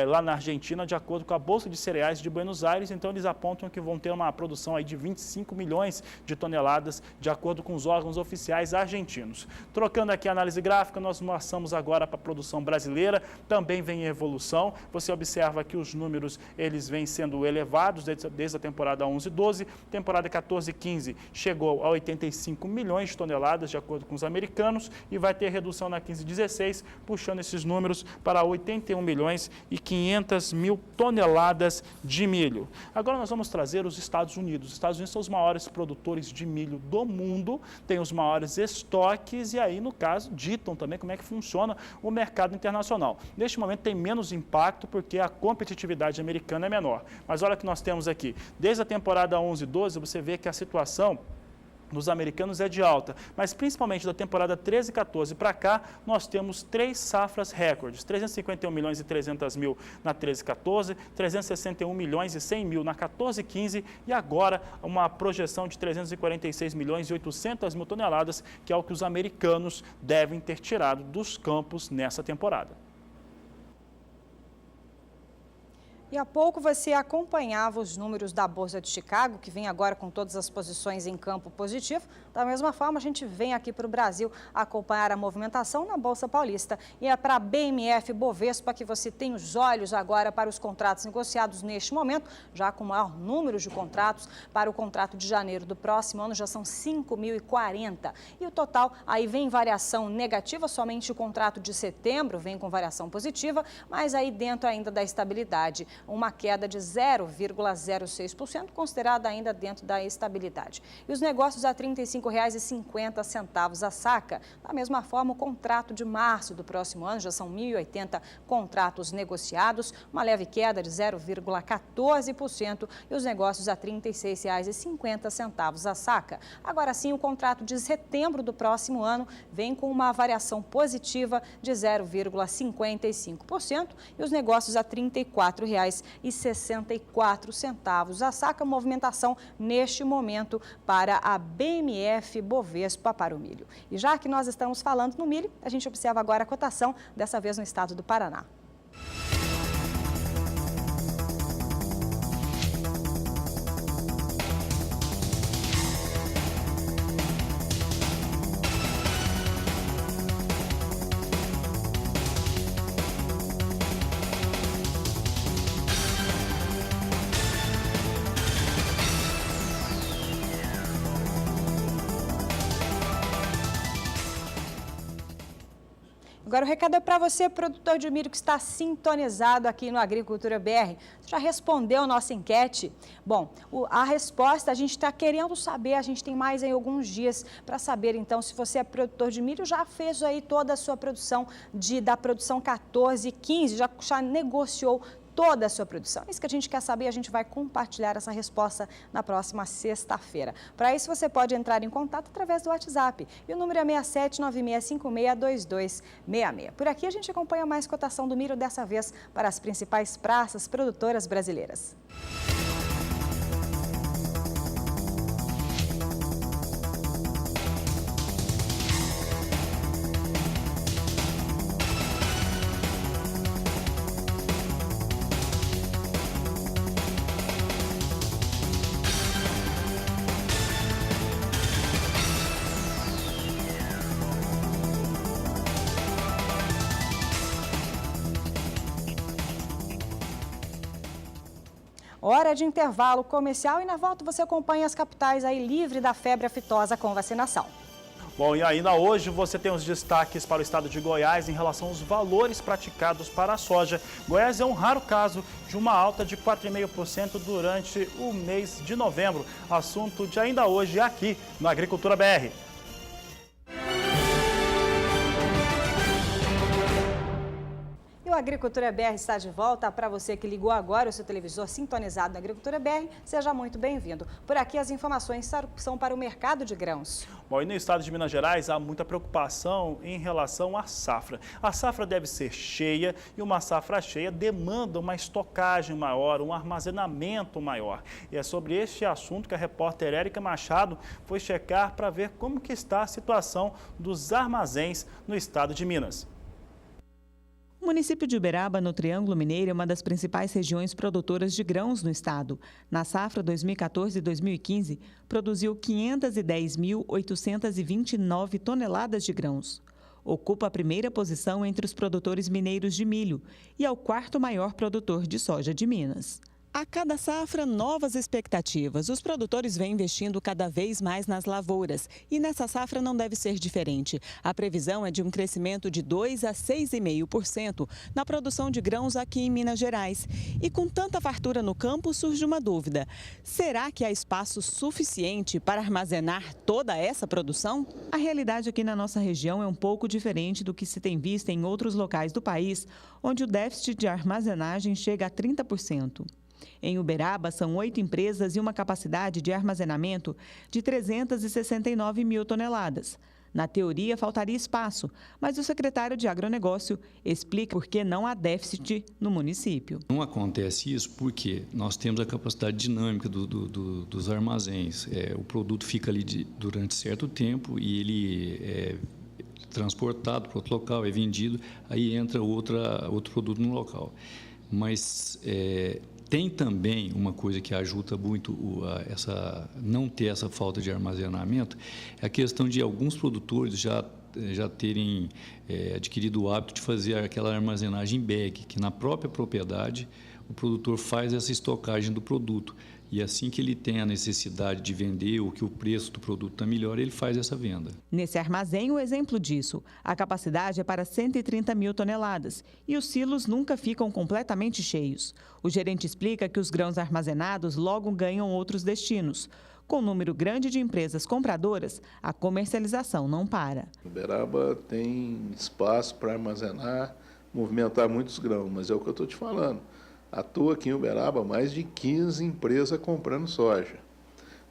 lá na Argentina, de acordo com a Bolsa de Cereais de Buenos Aires. Então eles apontam que vão ter uma produção aí de 25 milhões de toneladas, de acordo com os órgãos oficiais argentinos. Trocando aqui a análise gráfica, nós passamos agora para a produção brasileira, também vem em evolução. Você observa que os números eles vêm sendo elevados desde a temporada 11-12, temporada 14-15 chegou a 85 milhões de toneladas, de acordo com os americanos, e vai ter redução na 15-16, puxando esses números para 81 milhões e 500 mil toneladas de milho. Agora nós vamos trazer os Estados Unidos. Os Estados Unidos são os maiores produtores de milho do mundo, têm os maiores estoques e aí, no caso, ditam também como é que funciona o mercado internacional. Neste momento tem menos impacto porque a competitividade americana é menor. Mas olha o que nós temos aqui. Desde a temporada 11-12, você vê que a situação dos americanos é de alta, mas principalmente da temporada 13-14 para cá, nós temos 3 safras recordes, 351 milhões e 300 mil na 13-14, 361 milhões e 100 mil na 14-15 e agora uma projeção de 346 milhões e 800 mil toneladas, que é o que os americanos devem ter tirado dos campos nessa temporada. E há pouco você acompanhava os números da Bolsa de Chicago, que vem agora com todas as posições em campo positivo. Da mesma forma, a gente vem aqui para o Brasil acompanhar a movimentação na Bolsa Paulista. E é para a BMF Bovespa que você tem os olhos agora para os contratos negociados neste momento, já com o maior número de contratos. Para o contrato de janeiro do próximo ano já são 5.040. E o total aí vem variação negativa, somente o contrato de setembro vem com variação positiva, mas aí dentro ainda da estabilidade. Uma queda de 0,06%, considerada ainda dentro da estabilidade. E os negócios a R$ 35,50 a saca. Da mesma forma, o contrato de março do próximo ano, já são 1.080 contratos negociados, uma leve queda de 0,14% e os negócios a R$ 36,50 a saca. Agora sim, o contrato de setembro do próximo ano vem com uma variação positiva de 0,55% e os negócios a R$ 34,64 a saca. Movimentação neste momento para a BMF Bovespa para o milho. E já que nós estamos falando no milho, a gente observa agora a cotação, dessa vez no estado do Paraná. Agora o recado é para você, produtor de milho que está sintonizado aqui no Agricultura BR. Você já respondeu a nossa enquete? Bom, a resposta a gente está querendo saber, a gente tem mais aí alguns dias para saber, então, se você é produtor de milho, já fez aí toda a sua produção da produção 14 e 15, já negociou toda a sua produção. É isso que a gente quer saber, a gente vai compartilhar essa resposta na próxima sexta-feira. Para isso, você pode entrar em contato através do WhatsApp. E o número é 6796562266. Por aqui, a gente acompanha mais cotação do milho, dessa vez para as principais praças produtoras brasileiras. Hora de intervalo comercial e na volta você acompanha as capitais aí livre da febre aftosa com vacinação. Bom, e ainda hoje você tem os destaques para o estado de Goiás em relação aos valores praticados para a soja. Goiás é um raro caso de uma alta de 4,5% durante o mês de novembro. Assunto de ainda hoje aqui no Agricultura BR. O Agricultura BR está de volta. Para você que ligou agora o seu televisor sintonizado na Agricultura BR, seja muito bem-vindo. Por aqui as informações são para o mercado de grãos. Bom, e no estado de Minas Gerais há muita preocupação em relação à safra. A safra deve ser cheia e uma safra cheia demanda uma estocagem maior, um armazenamento maior. E é sobre este assunto que a repórter Érica Machado foi checar para ver como que está a situação dos armazéns no estado de Minas. O município de Uberaba, no Triângulo Mineiro, é uma das principais regiões produtoras de grãos no estado. Na safra 2014 e 2015, produziu 510.829 toneladas de grãos. Ocupa a primeira posição entre os produtores mineiros de milho e é o quarto maior produtor de soja de Minas. A cada safra, novas expectativas. Os produtores vêm investindo cada vez mais nas lavouras e nessa safra não deve ser diferente. A previsão é de um crescimento de 2 a 6,5% na produção de grãos aqui em Minas Gerais. E com tanta fartura no campo, surge uma dúvida. Será que há espaço suficiente para armazenar toda essa produção? A realidade aqui na nossa região é um pouco diferente do que se tem visto em outros locais do país, onde o déficit de armazenagem chega a 30%. Em Uberaba, são 8 empresas e uma capacidade de armazenamento de 369 mil toneladas. Na teoria, faltaria espaço, mas o secretário de Agronegócio explica por que não há déficit no município. Não acontece isso porque nós temos a capacidade dinâmica dos armazéns. O produto fica ali durante certo tempo e ele é transportado para outro local, é vendido, aí entra outro produto no local. Mas tem também uma coisa que ajuda muito não ter essa falta de armazenamento, é a questão de alguns produtores já terem adquirido o hábito de fazer aquela armazenagem bag, que na própria propriedade o produtor faz essa estocagem do produto. E assim que ele tem a necessidade de vender ou que o preço do produto está melhor, ele faz essa venda. Nesse armazém, o exemplo disso. A capacidade é para 130 mil toneladas e os silos nunca ficam completamente cheios. O gerente explica que os grãos armazenados logo ganham outros destinos. Com um número grande de empresas compradoras, a comercialização não para. Uberaba tem espaço para armazenar, movimentar muitos grãos, mas é o que eu estou te falando. À toa aqui em Uberaba, mais de 15 empresas comprando soja.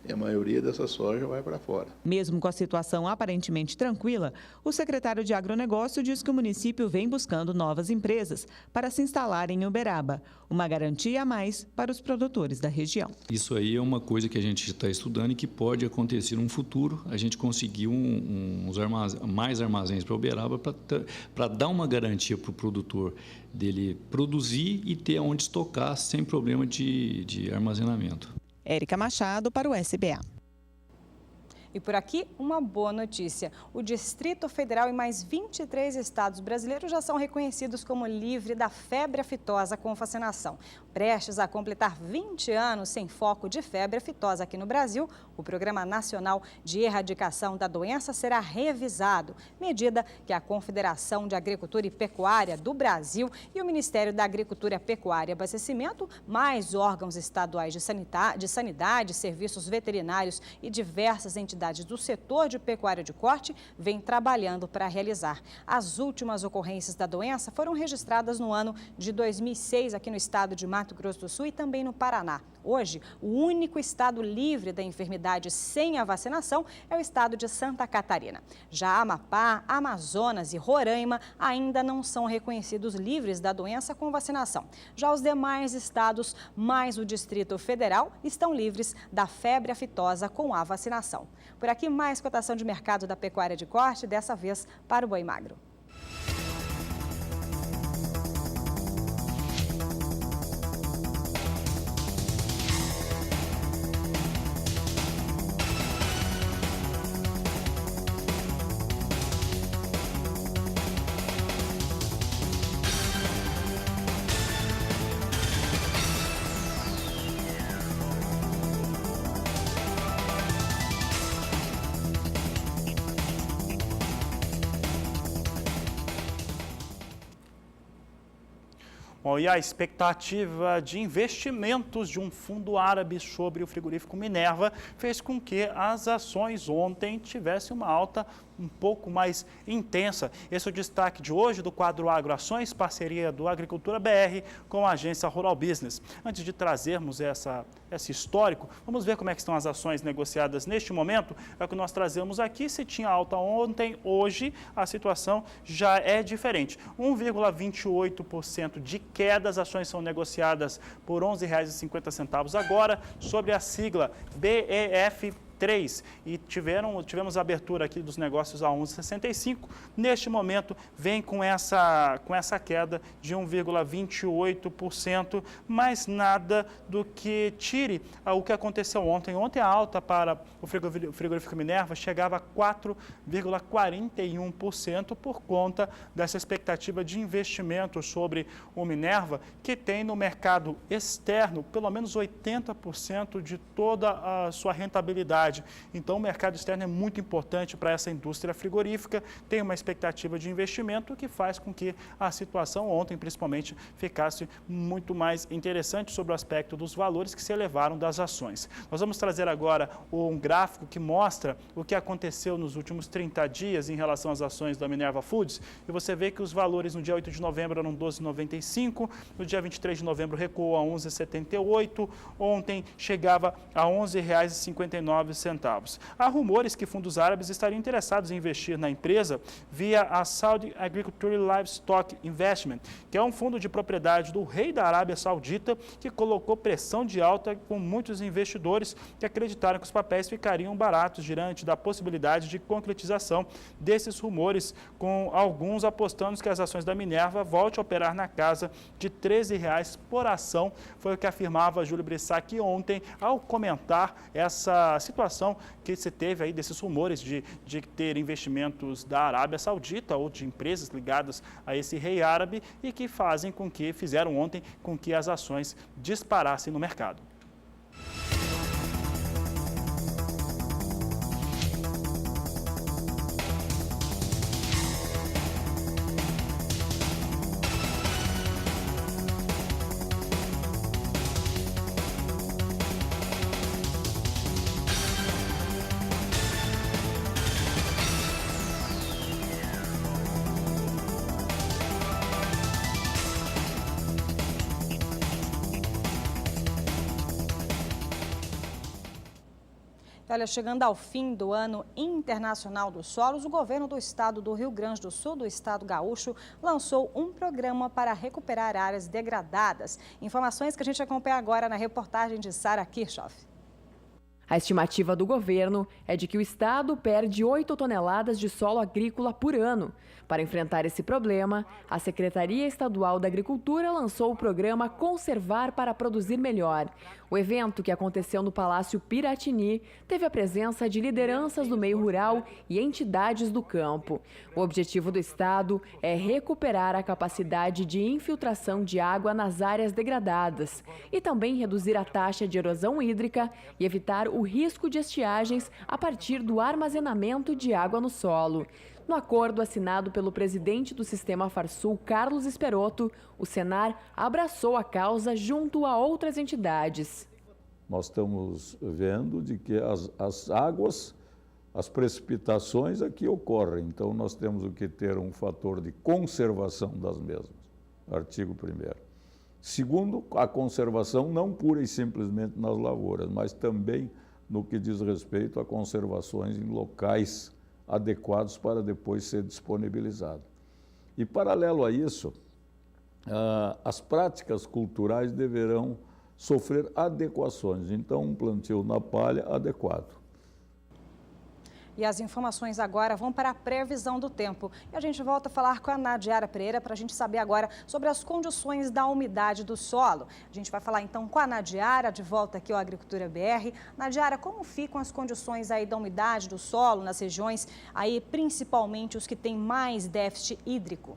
E a maioria dessa soja vai para fora. Mesmo com a situação aparentemente tranquila, o secretário de Agronegócio diz que o município vem buscando novas empresas para se instalarem em Uberaba. Uma garantia a mais para os produtores da região. Isso aí é uma coisa que a gente está estudando e que pode acontecer no futuro. A gente conseguiu mais armazéns para Uberaba para dar uma garantia para o produtor dele produzir e ter onde estocar sem problema de armazenamento. Érica Machado para o SBA. E por aqui, uma boa notícia. O Distrito Federal e mais 23 estados brasileiros já são reconhecidos como livre da febre aftosa com vacinação. Prestes a completar 20 anos sem foco de febre aftosa aqui no Brasil, o Programa Nacional de Erradicação da Doença será revisado, medida que a Confederação de Agricultura e Pecuária do Brasil e o Ministério da Agricultura, Pecuária e Abastecimento, mais órgãos estaduais de sanidade, serviços veterinários e diversas entidades do setor de pecuária de corte, vêm trabalhando para realizar. As últimas ocorrências da doença foram registradas no ano de 2006 aqui no estado de Mato Grosso do Sul e também no Paraná. Hoje, o único estado livre da enfermidade sem a vacinação é o estado de Santa Catarina. Já Amapá, Amazonas e Roraima ainda não são reconhecidos livres da doença com vacinação. Já os demais estados, mais o Distrito Federal, estão livres da febre aftosa com a vacinação. Por aqui, mais cotação de mercado da pecuária de corte, dessa vez para o boi magro. Bom, e a expectativa de investimentos de um fundo árabe sobre o frigorífico Minerva fez com que as ações ontem tivessem uma alta um pouco mais intensa. Esse é o destaque de hoje do quadro Agro Ações, parceria do Agricultura BR com a agência Rural Business. Antes de trazermos esse histórico, vamos ver como é que estão as ações negociadas neste momento. É o que nós trazemos aqui. Se tinha alta ontem, hoje a situação já é diferente. 1,28% de queda, as ações são negociadas por R$ 11,50 agora, sobre a sigla BEF3 e tivemos a abertura aqui dos negócios a 11,65. Neste momento vem com essa queda de 1,28%, mas nada do que tire o que aconteceu ontem. Ontem a alta para o frigorífico Minerva chegava a 4,41% por conta dessa expectativa de investimento sobre o Minerva, que tem no mercado externo pelo menos 80% de toda a sua rentabilidade. Então, o mercado externo é muito importante para essa indústria frigorífica, tem uma expectativa de investimento que faz com que a situação ontem, principalmente, ficasse muito mais interessante sobre o aspecto dos valores que se elevaram das ações. Nós vamos trazer agora um gráfico que mostra o que aconteceu nos últimos 30 dias em relação às ações da Minerva Foods, e você vê que os valores no dia 8 de novembro eram 12,95, no dia 23 de novembro recuou a 11,78, ontem chegava a R$ 11,59. Há rumores que fundos árabes estariam interessados em investir na empresa via a Saudi Agriculture Livestock Investment, que é um fundo de propriedade do rei da Arábia Saudita, que colocou pressão de alta com muitos investidores que acreditaram que os papéis ficariam baratos diante da possibilidade de concretização desses rumores, com alguns apostando que as ações da Minerva voltem a operar na casa de R$ 13,00 por ação. Foi o que afirmava Júlio Brissac ontem ao comentar essa situação que se teve aí desses rumores de ter investimentos da Arábia Saudita ou de empresas ligadas a esse rei árabe e que fizeram ontem com que as ações disparassem no mercado. Olha, chegando ao fim do Ano Internacional dos Solos, o governo do estado do Rio Grande do Sul, do estado gaúcho, lançou um programa para recuperar áreas degradadas. Informações que a gente acompanha agora na reportagem de Sara Kirchhoff. A estimativa do governo é de que o estado perde 8 toneladas de solo agrícola por ano. Para enfrentar esse problema, a Secretaria Estadual da Agricultura lançou o programa Conservar para Produzir Melhor. O evento, que aconteceu no Palácio Piratini, teve a presença de lideranças do meio rural e entidades do campo. O objetivo do estado é recuperar a capacidade de infiltração de água nas áreas degradadas e também reduzir a taxa de erosão hídrica e evitar o risco de estiagens a partir do armazenamento de água no solo. No acordo assinado pelo presidente do Sistema Farsul, Carlos Esperotto, o Senar abraçou a causa junto a outras entidades. Nós estamos vendo de que as águas, as precipitações aqui ocorrem, então nós temos que ter um fator de conservação das mesmas, artigo 1º. Segundo, a conservação não pura e simplesmente nas lavouras, mas também no que diz respeito a conservações em locais adequados para depois ser disponibilizado. E, paralelo a isso, as práticas culturais deverão sofrer adequações, então um plantio na palha adequado. E as informações agora vão para a previsão do tempo. E a gente volta a falar com a Nadiara Pereira para a gente saber agora sobre as condições da umidade do solo. A gente vai falar então com a Nadiara, de volta aqui ao Agricultura BR. Nadiara, como ficam as condições aí da umidade do solo nas regiões, aí principalmente os que têm mais déficit hídrico?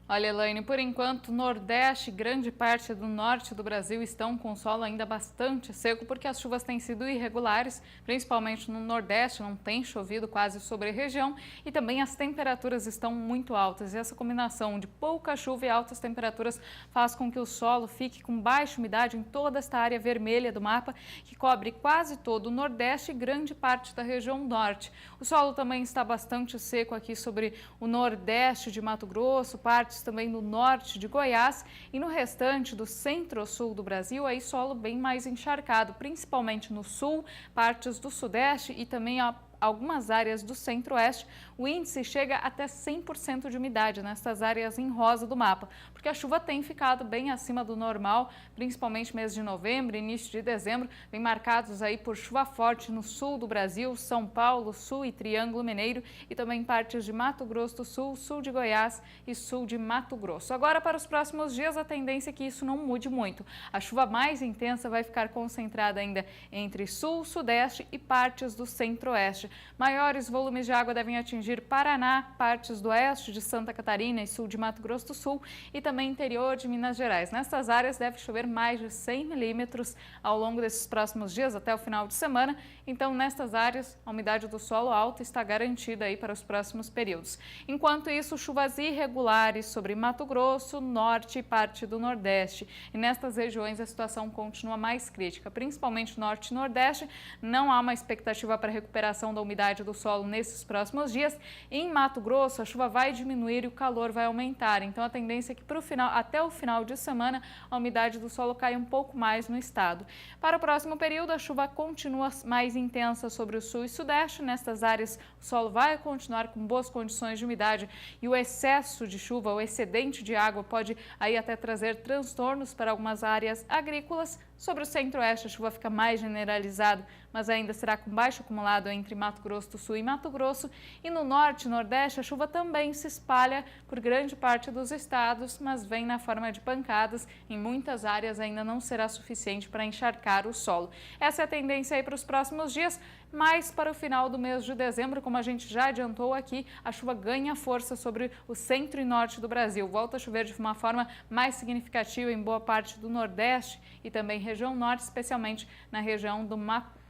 Olha, Elaine, por enquanto, Nordeste e grande parte do Norte do Brasil estão com solo ainda bastante seco, porque as chuvas têm sido irregulares, principalmente no Nordeste, não tem chovido quase sobre a região, e também as temperaturas estão muito altas. E essa combinação de pouca chuva e altas temperaturas faz com que o solo fique com baixa umidade em toda esta área vermelha do mapa, que cobre quase todo o Nordeste e grande parte da região Norte. O solo também está bastante seco aqui sobre o Nordeste de Mato Grosso, partes também no norte de Goiás e no restante do centro-sul do Brasil, aí solo bem mais encharcado, principalmente no sul, partes do sudeste e também algumas áreas do centro-oeste. O índice chega até 100% de umidade nessas áreas em rosa do mapa, porque a chuva tem ficado bem acima do normal, principalmente mês de novembro e início de dezembro, vem marcados aí por chuva forte no sul do Brasil, São Paulo, sul e Triângulo Mineiro e também partes de Mato Grosso do Sul, sul de Goiás e sul de Mato Grosso. Agora, para os próximos dias, a tendência é que isso não mude muito. A chuva mais intensa vai ficar concentrada ainda entre sul, sudeste e partes do centro-oeste. Maiores volumes de água devem atingir Paraná, partes do oeste de Santa Catarina e sul de Mato Grosso do Sul e também interior de Minas Gerais. Nessas áreas deve chover mais de 100 milímetros ao longo desses próximos dias até o final de semana. Então, nestas áreas, a umidade do solo alta está garantida aí para os próximos períodos. Enquanto isso, chuvas irregulares sobre Mato Grosso, norte e parte do Nordeste. E nestas regiões a situação continua mais crítica, principalmente norte e nordeste. Não há uma expectativa para recuperação da umidade do solo nesses próximos dias. Em Mato Grosso, a chuva vai diminuir e o calor vai aumentar. Então, a tendência é que até o final de semana a umidade do solo caia um pouco mais no estado. Para o próximo período, a chuva continua mais intensa sobre o sul e sudeste. Nestas áreas, o solo vai continuar com boas condições de umidade e o excesso de chuva, o excedente de água pode aí até trazer transtornos para algumas áreas agrícolas. Sobre o centro-oeste, a chuva fica mais generalizada, mas ainda será com baixo acumulado entre Mato Grosso do Sul e Mato Grosso. E no norte e nordeste, a chuva também se espalha por grande parte dos estados, mas vem na forma de pancadas. Em muitas áreas ainda não será suficiente para encharcar o solo. Essa é a tendência aí para os próximos dias, mas para o final do mês de dezembro, como a gente já adiantou aqui, a chuva ganha força sobre o centro e norte do Brasil. Volta a chover de uma forma mais significativa em boa parte do Nordeste e também região norte, especialmente na região do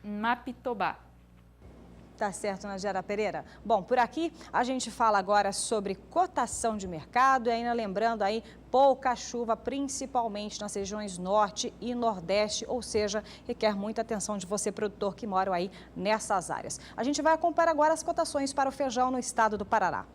Mapitobá. Tá certo, Nadiara Pereira. Bom, por aqui a gente fala agora sobre cotação de mercado e ainda lembrando aí pouca chuva, principalmente nas regiões norte e nordeste, ou seja, requer muita atenção de você, produtor que mora aí nessas áreas. A gente vai acompanhar agora as cotações para o feijão no estado do Paraná.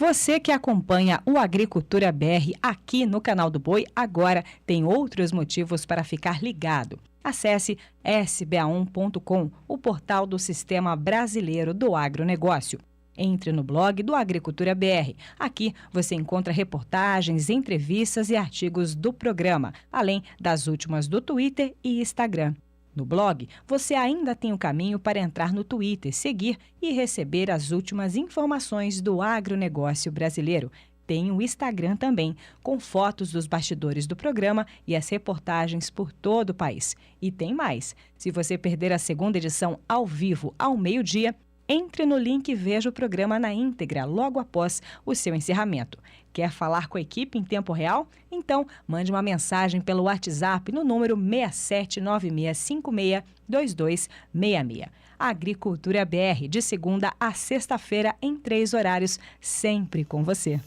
Você que acompanha o Agricultura BR aqui no canal do Boi, agora tem outros motivos para ficar ligado. Acesse sba1.com, o portal do Sistema Brasileiro do Agronegócio. Entre no blog do Agricultura BR. Aqui você encontra reportagens, entrevistas e artigos do programa, além das últimas do Twitter e Instagram. No blog, você ainda tem o caminho para entrar no Twitter, seguir e receber as últimas informações do agronegócio brasileiro. Tem o Instagram também, com fotos dos bastidores do programa e as reportagens por todo o país. E tem mais. Se você perder a segunda edição ao vivo ao meio-dia, entre no link e veja o programa na íntegra logo após o seu encerramento. Quer falar com a equipe em tempo real? Então, mande uma mensagem pelo WhatsApp no número 6796562266. Agricultura BR, de segunda a sexta-feira, em 3 horários, sempre com você.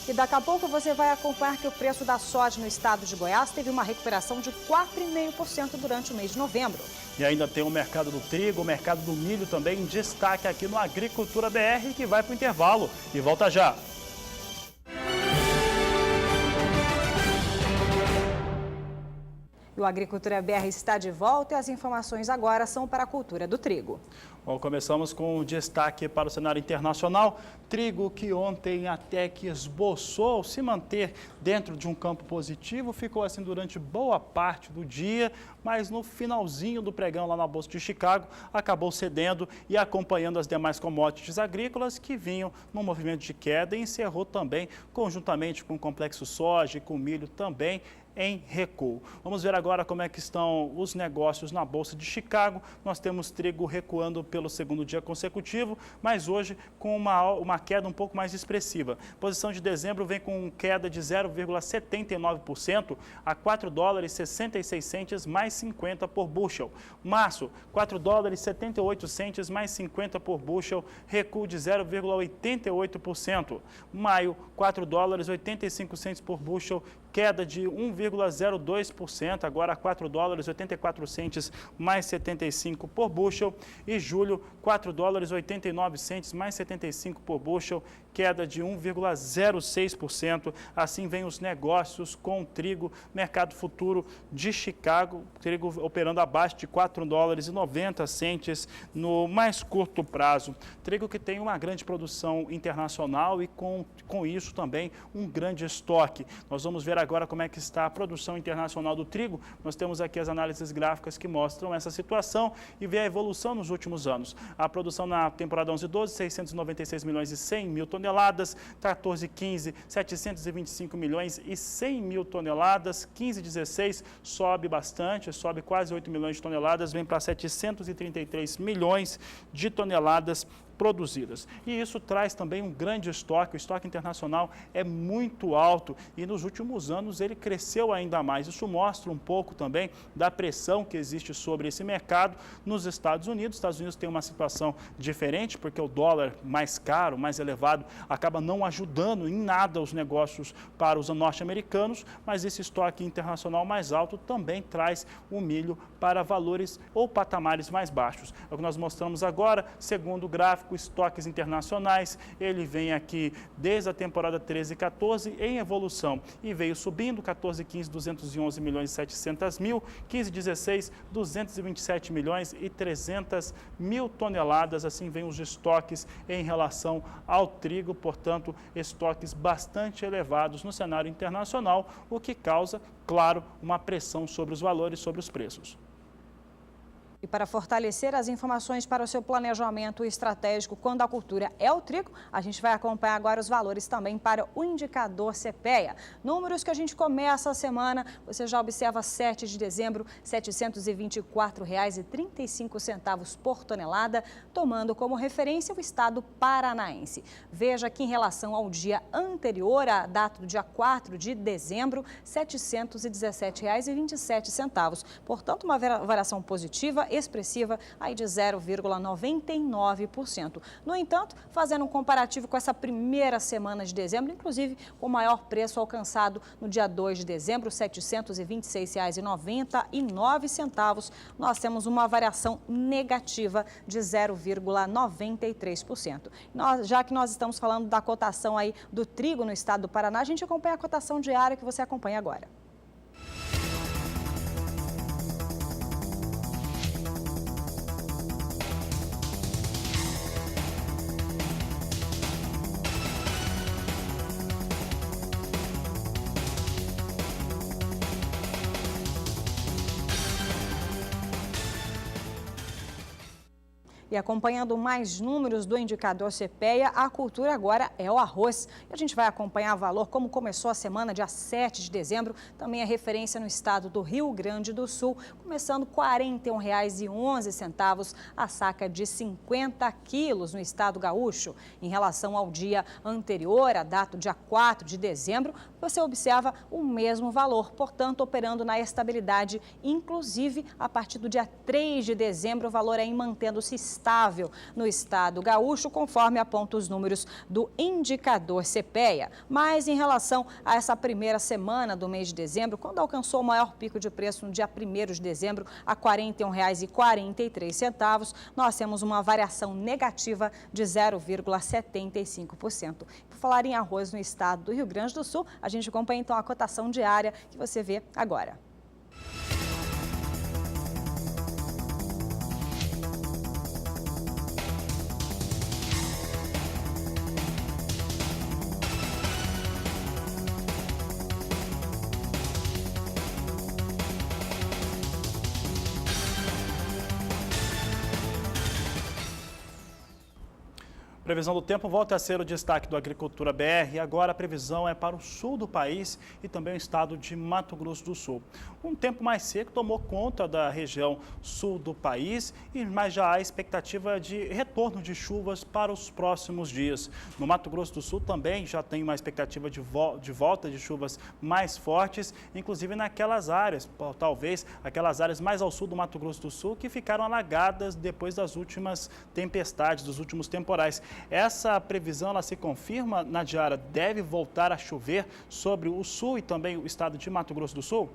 E daqui a pouco você vai acompanhar que o preço da soja no estado de Goiás teve uma recuperação de 4,5% durante o mês de novembro. E ainda tem o mercado do trigo, o mercado do milho também em destaque aqui no Agricultura BR, que vai para o intervalo e volta já. O Agricultura BR está de volta e as informações agora são para a cultura do trigo. Bom, começamos com um destaque para o cenário internacional. Trigo que ontem até que esboçou se manter dentro de um campo positivo, ficou assim durante boa parte do dia, mas no finalzinho do pregão lá na Bolsa de Chicago, acabou cedendo e acompanhando as demais commodities agrícolas que vinham num movimento de queda e encerrou também conjuntamente com o complexo soja e com o milho também em recuo. Vamos ver agora como é que estão os negócios na Bolsa de Chicago. Nós temos trigo recuando pelo segundo dia consecutivo, mas hoje com uma queda um pouco mais expressiva. Posição de dezembro vem com queda de 0,79% a $4,66 mais 50 por bushel. Março, $4,78 mais 50 por bushel, recuo de 0,88%. Maio, $4,85 por bushel, queda de 1,02%, agora $4,84 mais 75 por bushel. E julho, $4,89 mais 75 por bushel, queda de 1,06%. Assim vem os negócios com trigo, mercado futuro de Chicago, trigo operando abaixo de $4,90 no mais curto prazo. Trigo que tem uma grande produção internacional e com isso também um grande estoque. Nós vamos ver agora como é que está a produção internacional do trigo. Nós temos aqui as análises gráficas que mostram essa situação e ver a evolução nos últimos anos. A produção na temporada 11/12, 696 milhões e 100 mil toneladas, 14/15, 725 milhões e 100 mil toneladas, 15/16 sobe bastante, sobe quase 8 milhões de toneladas, vem para 733 milhões de toneladas produzidas. E isso traz também um grande estoque, o estoque internacional é muito alto e nos últimos anos ele cresceu ainda mais. Isso mostra um pouco também da pressão que existe sobre esse mercado nos Estados Unidos. Os Estados Unidos tem uma situação diferente porque o dólar mais caro, mais elevado, acaba não ajudando em nada os negócios para os norte-americanos, mas esse estoque internacional mais alto também traz o milho para valores ou patamares mais baixos. É o que nós mostramos agora, segundo o gráfico, estoques internacionais, ele vem aqui desde a temporada 13 e 14 em evolução e veio subindo, 14/15, 211 milhões e 700 mil, 15/16, 227 milhões e 300 mil toneladas, assim vem os estoques em relação ao trigo, portanto, estoques bastante elevados no cenário internacional, o que causa, claro, uma pressão sobre os valores, sobre os preços. E para fortalecer as informações para o seu planejamento estratégico quando a cultura é o trigo, a gente vai acompanhar agora os valores também para o indicador CPEA. Números que a gente começa a semana, você já observa 7 de dezembro, R$ 724,35 por tonelada, tomando como referência o estado paranaense. Veja que em relação ao dia anterior, a data do dia 4 de dezembro, R$ 717,27. Portanto, uma variação positiva expressiva aí de 0,99%. No entanto, fazendo um comparativo com essa primeira semana de dezembro, inclusive com o maior preço alcançado no dia 2 de dezembro, R$ 726,99, nós temos uma variação negativa de 0,93%. Já que nós estamos falando da cotação aí do trigo no estado do Paraná, a gente acompanha a cotação diária que você acompanha agora. E acompanhando mais números do indicador CPEA, a cultura agora é o arroz. E a gente vai acompanhar o valor, como começou a semana, dia 7 de dezembro, também é referência no estado do Rio Grande do Sul, começando R$ 41,11 a saca de 50 quilos no estado gaúcho. Em relação ao dia anterior, a data do dia 4 de dezembro, você observa o mesmo valor, portanto, operando na estabilidade, inclusive a partir do dia 3 de dezembro, o valor aí mantendo-se estável no estado gaúcho, conforme apontam os números do indicador CPEA. Mas em relação a essa primeira semana do mês de dezembro, quando alcançou o maior pico de preço no dia 1º de dezembro, a R$ 41,43, nós temos uma variação negativa de 0,75%. Por falar em arroz no estado do Rio Grande do Sul, a gente acompanha então a cotação diária que você vê agora. Previsão do tempo volta a ser o destaque do Agricultura BR. E agora a previsão é para o sul do país e também o estado de Mato Grosso do Sul. Um tempo mais seco tomou conta da região sul do país, mas já há expectativa de retorno de chuvas para os próximos dias. No Mato Grosso do Sul também já tem uma expectativa de volta de chuvas mais fortes, inclusive naquelas áreas, talvez aquelas áreas mais ao sul do Mato Grosso do Sul, que ficaram alagadas depois das últimas tempestades, dos últimos temporais. Essa previsão ela se confirma, Nadiara, deve voltar a chover sobre o sul e também o estado de Mato Grosso do Sul?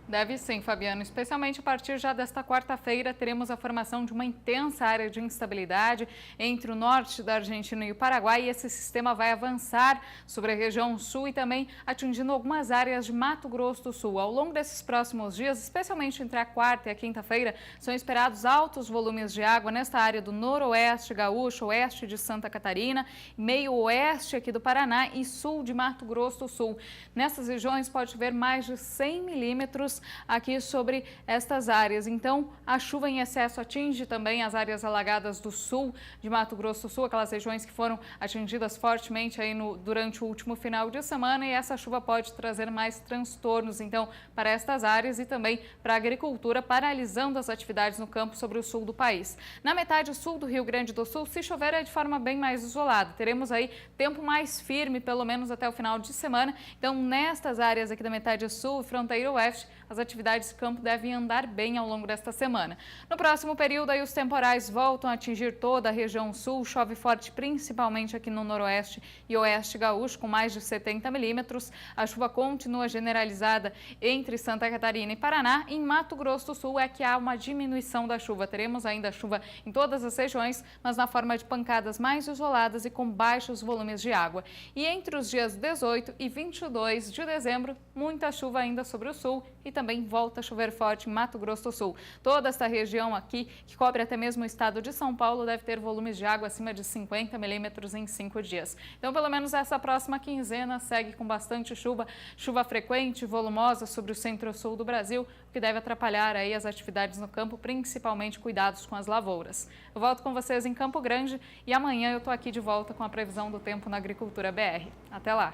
Deve sim, Fabiano. Especialmente a partir já desta quarta-feira, teremos a formação de uma intensa área de instabilidade entre o norte da Argentina e o Paraguai. E esse sistema vai avançar sobre a região sul e também atingindo algumas áreas de Mato Grosso do Sul. Ao longo desses próximos dias, especialmente entre a quarta e a quinta-feira, são esperados altos volumes de água nesta área do noroeste gaúcho, oeste de Santa Catarina, meio oeste aqui do Paraná e sul de Mato Grosso do Sul. Nessas regiões pode chover mais de 100 milímetros aqui sobre estas áreas. Então, a chuva em excesso atinge também as áreas alagadas do sul de Mato Grosso do Sul, aquelas regiões que foram atingidas fortemente aí durante o último final de semana, e essa chuva pode trazer mais transtornos, então, para estas áreas e também para a agricultura, paralisando as atividades no campo sobre o sul do país. Na metade sul do Rio Grande do Sul, se chover é de forma bem mais isolada. Teremos aí tempo mais firme, pelo menos até o final de semana. Então, nestas áreas aqui da metade sul e fronteira oeste, as atividades de campo devem andar bem ao longo desta semana. No próximo período, aí, os temporais voltam a atingir toda a região sul, chove forte principalmente aqui no noroeste e oeste gaúcho, com mais de 70 milímetros. A chuva continua generalizada entre Santa Catarina e Paraná. Em Mato Grosso do Sul é que há uma diminuição da chuva. Teremos ainda chuva em todas as regiões, mas na forma de pancadas mais isoladas e com baixos volumes de água. E entre os dias 18 e 22 de dezembro, muita chuva ainda sobre o sul e também volta a chover forte em Mato Grosso do Sul. Toda esta região aqui, que cobre até mesmo o estado de São Paulo, deve ter volumes de água acima de 50 milímetros em 5 dias. Então, pelo menos essa próxima quinzena segue com bastante chuva, chuva frequente e volumosa sobre o centro-sul do Brasil, o que deve atrapalhar aí as atividades no campo, principalmente cuidados com as lavouras. Eu volto com vocês em Campo Grande e amanhã eu estou aqui de volta com a previsão do tempo na Agricultura BR. Até lá!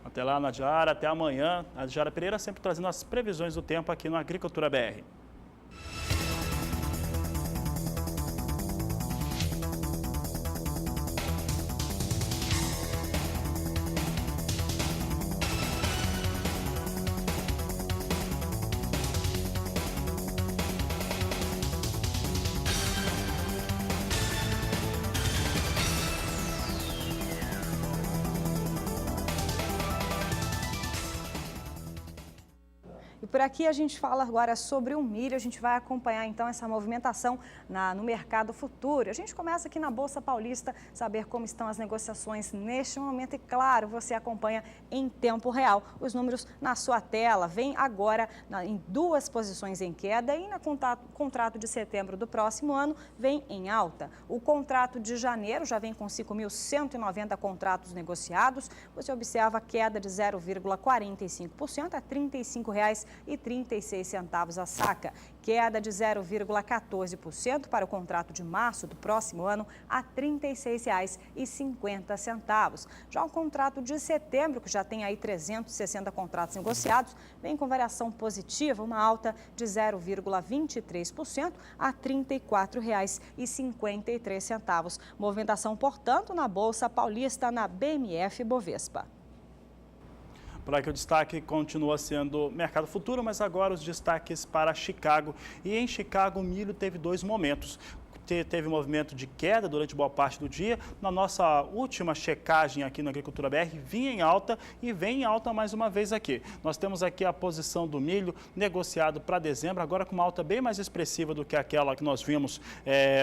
Até lá, Nadiara, até amanhã. A Nadiara Pereira sempre trazendo as previsões do tempo aqui no Agricultura BR. por aqui a gente fala agora sobre o milho, a gente vai acompanhar então essa movimentação no mercado futuro. A gente começa aqui na Bolsa Paulista, saber como estão as negociações neste momento e, claro, você acompanha em tempo real. Os números na sua tela, vem agora em 2 posições em queda e no contrato de setembro do próximo ano vem em alta. O contrato de janeiro já vem com 5.190 contratos negociados, você observa a queda de 0,45% a R$ 35,36 a saca. Queda de 0,14% para o contrato de março do próximo ano a R$ 36,50. Já o contrato de setembro, que já tem aí 360 contratos negociados, vem com variação positiva, uma alta de 0,23% a R$ 34,53. Movimentação, portanto, na Bolsa Paulista, na BMF Bovespa. Por aqui o destaque continua sendo mercado futuro, mas agora os destaques para Chicago. E em Chicago o milho teve 2 momentos. Teve movimento de queda durante boa parte do dia. Na nossa última checagem aqui no Agricultura BR, vinha em alta e vem em alta mais uma vez aqui. Nós temos aqui a posição do milho negociado para dezembro, agora com uma alta bem mais expressiva do que aquela que nós vimos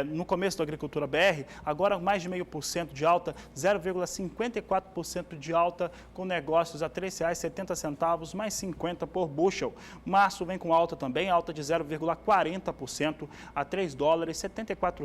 no começo da Agricultura BR. Agora mais de 0,5% de alta, 0,54% de alta, com negócios a R$ 3,70 mais 50 por bushel. Março vem com alta também, alta de 0,40% a $3,74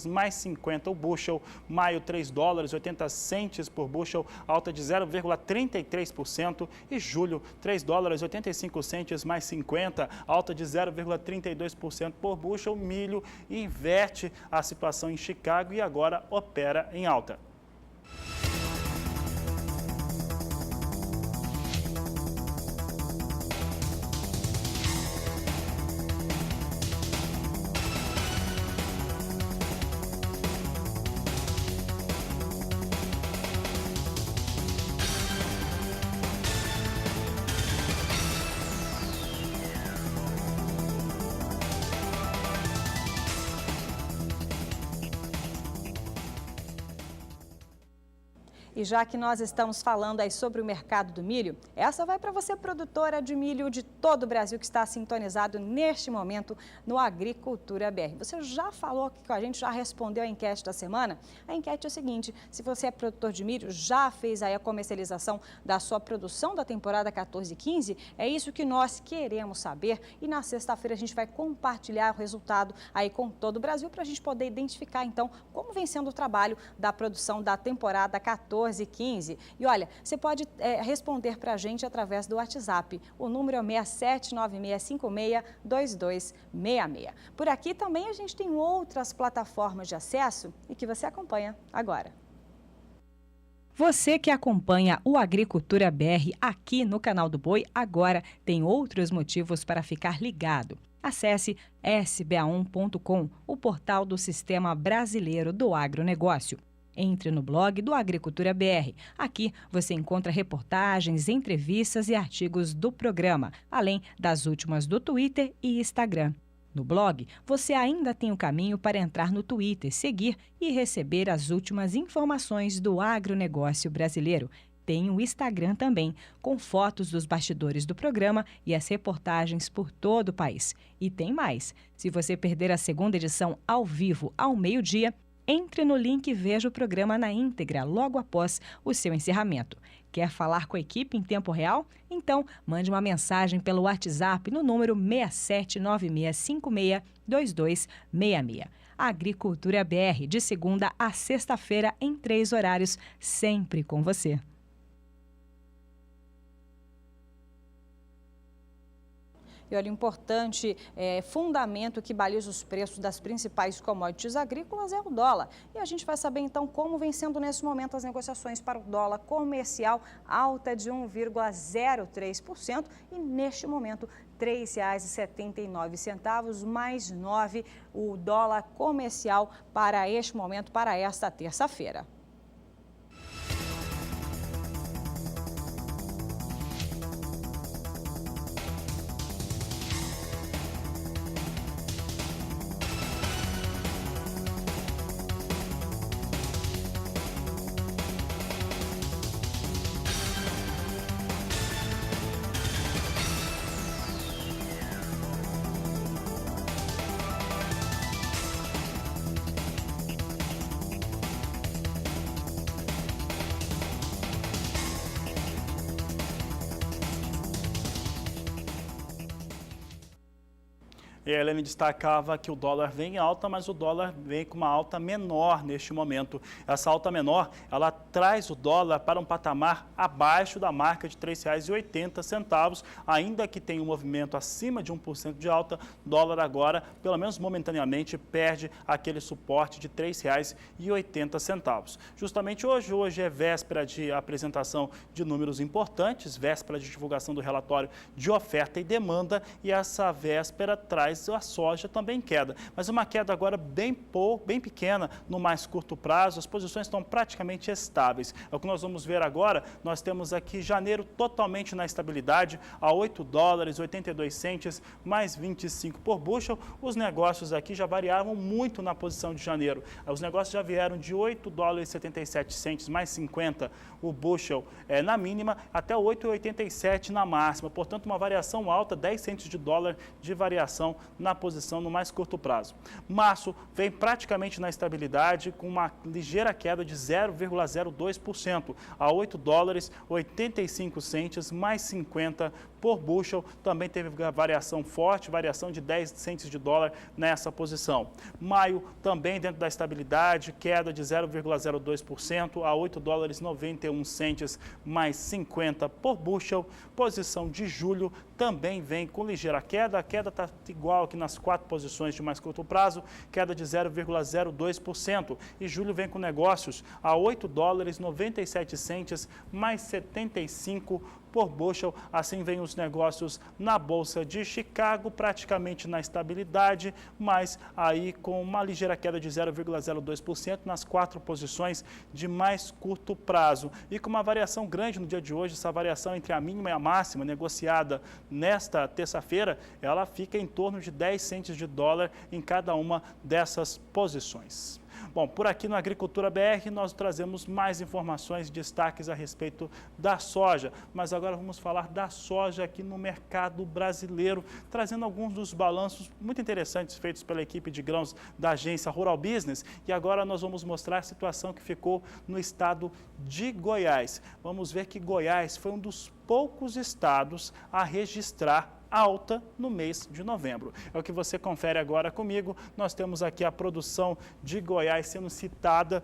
mais 50 o bushel. Maio, $3,80 por bushel, alta de 0,33%. E julho, $3,85 mais 50, alta de 0,32% por bushel. Milho inverte a situação em Chicago e agora opera em alta. E já que nós estamos falando aí sobre o mercado do milho, essa vai para você, produtora de milho de todo o Brasil que está sintonizado neste momento no Agricultura BR. Você já falou aqui com a gente, já respondeu a enquete da semana? A enquete é a seguinte: se você é produtor de milho, já fez aí a comercialização da sua produção da temporada 14/15? É isso que nós queremos saber e na sexta-feira a gente vai compartilhar o resultado aí com todo o Brasil para a gente poder identificar então como vem sendo o trabalho da produção da temporada 14/15. E olha, você pode responder para a gente através do WhatsApp. O número é 6796562266. Por aqui também a gente tem outras plataformas de acesso e que você acompanha agora. Você que acompanha o Agricultura BR aqui no canal do Boi, agora tem outros motivos para ficar ligado. Acesse sba1.com, o portal do Sistema Brasileiro do Agronegócio. Entre no blog do Agricultura BR. Aqui você encontra reportagens, entrevistas e artigos do programa, além das últimas do Twitter e Instagram. No blog, você ainda tem o caminho para entrar no Twitter, seguir e receber as últimas informações do agronegócio brasileiro. Tem o Instagram também, com fotos dos bastidores do programa e as reportagens por todo o país. E tem mais. Se você perder a segunda edição ao vivo ao meio-dia, entre no link e veja o programa na íntegra logo após o seu encerramento. Quer falar com a equipe em tempo real? Então, mande uma mensagem pelo WhatsApp no número 6796562266. Agricultura BR, de segunda a sexta-feira, em 3 horários, sempre com você. E olha, o importante fundamento que baliza os preços das principais commodities agrícolas é o dólar. E a gente vai saber então como vem sendo nesse momento as negociações para o dólar comercial, alta de 1,03% e neste momento R$ 3,79 mais 9 o dólar comercial para este momento, para esta terça-feira. E a Helene destacava que o dólar vem em alta, mas o dólar vem com uma alta menor neste momento. Essa alta menor, ela traz o dólar para um patamar abaixo da marca de R$ 3,80, ainda que tenha um movimento acima de 1% de alta, o dólar agora, pelo menos momentaneamente, perde aquele suporte de R$ 3,80. Justamente hoje é véspera de apresentação de números importantes, véspera de divulgação do relatório de oferta e demanda, e essa véspera traz a soja também queda, mas uma queda agora bem pequena no mais curto prazo. As posições estão praticamente estáveis. É o que nós vamos ver agora. Nós temos aqui janeiro totalmente na estabilidade, a $8,82, mais 25 por bushel. Os negócios aqui já variavam muito na posição de janeiro. Os negócios já vieram de $8,77, mais 50 o bushel na mínima, até $8,87 na máxima. Portanto, uma variação alta, 10 centes de dólar de variação na posição no mais curto prazo. Março vem praticamente na estabilidade, com uma ligeira queda de 0,02% a $8,85, mais 50 por bushel. Também teve variação forte, variação de 10 centes de dólar nessa posição. Maio também dentro da estabilidade, queda de 0,02% a $8,91, mais 50 por bushel. Posição de julho também vem com ligeira queda. A queda está igual aqui nas 4 posições de mais curto prazo, queda de 0,02%. E julho vem com negócios a $8,97, mais 75 por bushel. Assim vem os negócios na Bolsa de Chicago, praticamente na estabilidade, mas aí com uma ligeira queda de 0,02% nas 4 posições de mais curto prazo. E com uma variação grande no dia de hoje, essa variação entre a mínima e a máxima, negociada nesta terça-feira, ela fica em torno de 10 centes de dólar em cada uma dessas posições. Bom, por aqui no Agricultura BR nós trazemos mais informações, destaques a respeito da soja, mas agora vamos falar da soja aqui no mercado brasileiro, trazendo alguns dos balanços muito interessantes feitos pela equipe de grãos da agência Rural Business. E agora nós vamos mostrar a situação que ficou no estado de Goiás. Vamos ver que Goiás foi um dos poucos estados a registrar alta no mês de novembro. É o que você confere agora comigo. Nós temos aqui a produção de Goiás sendo citada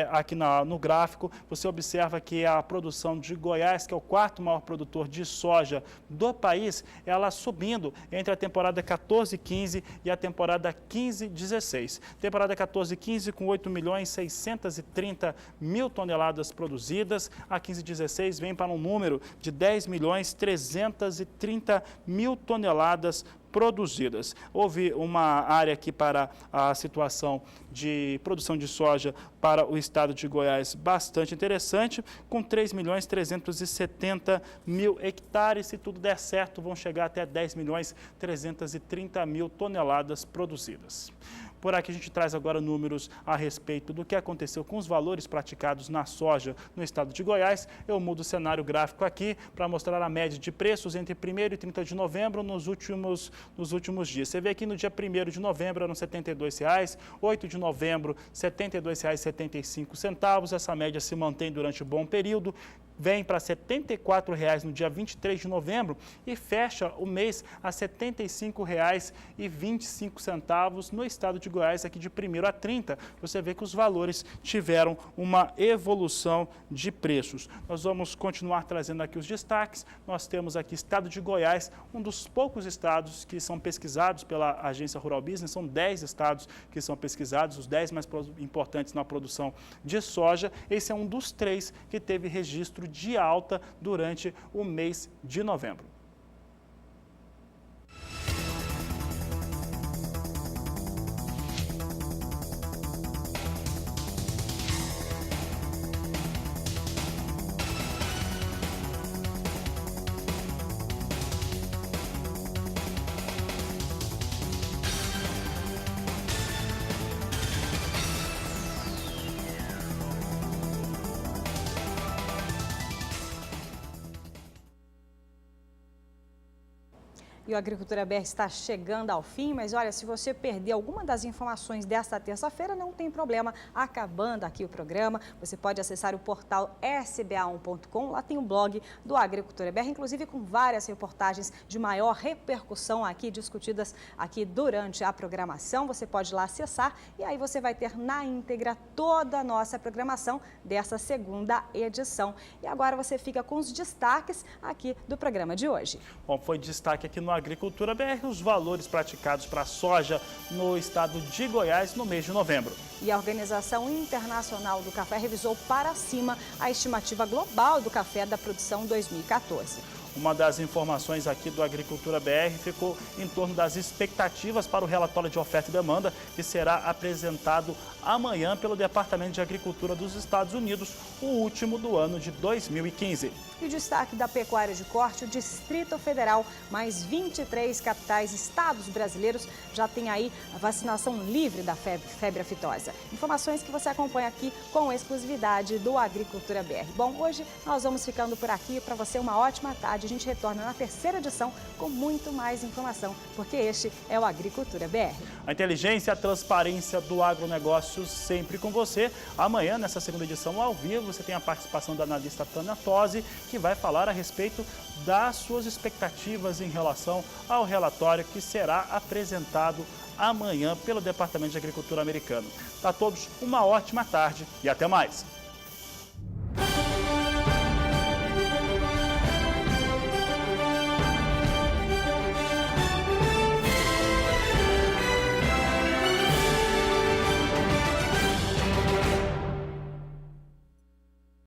aqui no gráfico. Você observa que a produção de Goiás, que é o 4º maior produtor de soja do país, ela subindo entre a temporada 14-15 e a temporada 15-16. Temporada 14-15 com 8.630.000 toneladas produzidas. A 15-16 vem para um número de 10.330.000 toneladas produzidas. Houve uma área aqui para a situação de produção de soja para o estado de Goiás bastante interessante, com 3.370.000 hectares. Se tudo der certo, vão chegar até 10.330.000 toneladas produzidas. Por aqui a gente traz agora números a respeito do que aconteceu com os valores praticados na soja no estado de Goiás. Eu mudo o cenário gráfico aqui para mostrar a média de preços entre 1º e 30 de novembro nos últimos dias. Você vê aqui no dia 1º de novembro eram R$ 72,00, 8 de novembro R$ 72,75. Essa média se mantém durante um bom período. Vem para R$ 74,00 no dia 23 de novembro e fecha o mês a R$ 75,25 no estado de Goiás, aqui de 1º a 30. Você vê que os valores tiveram uma evolução de preços. Nós vamos continuar trazendo aqui os destaques. Nós temos aqui estado de Goiás, um dos poucos estados que são pesquisados pela agência Rural Business. São 10 estados que são pesquisados, os 10 mais importantes na produção de soja. Esse é um dos 3 que teve registro de alta durante o mês de novembro. E o Agricultura BR está chegando ao fim, mas olha, se você perder alguma das informações desta terça-feira, não tem problema. Acabando aqui o programa, você pode acessar o portal sba1.com, lá tem o blog do Agricultura BR, inclusive com várias reportagens de maior repercussão aqui, discutidas aqui durante a programação. Você pode ir lá acessar e aí você vai ter na íntegra toda a nossa programação dessa segunda edição. E agora você fica com os destaques aqui do programa de hoje. Bom, foi destaque aqui no Agricultura BR os valores praticados para a soja no estado de Goiás no mês de novembro. E a Organização Internacional do Café revisou para cima a estimativa global do café da produção 2014. Uma das informações aqui do Agricultura BR ficou em torno das expectativas para o relatório de oferta e demanda que será apresentado amanhã pelo Departamento de Agricultura dos Estados Unidos, o último do ano de 2015. E o destaque da pecuária de corte, o Distrito Federal, mais 23 capitais, estados brasileiros, já tem aí a vacinação livre da febre aftosa. Informações que você acompanha aqui com exclusividade do Agricultura BR. Bom, hoje nós vamos ficando por aqui. Para você, uma ótima tarde. A gente retorna na terceira edição com muito mais informação, porque este é o Agricultura BR. A inteligência e a transparência do agronegócio sempre com você. Amanhã, nessa segunda edição ao vivo, você tem a participação da analista Tânia Tosi, que vai falar a respeito das suas expectativas em relação ao relatório que será apresentado amanhã pelo Departamento de Agricultura americano. A todos uma ótima tarde e até mais!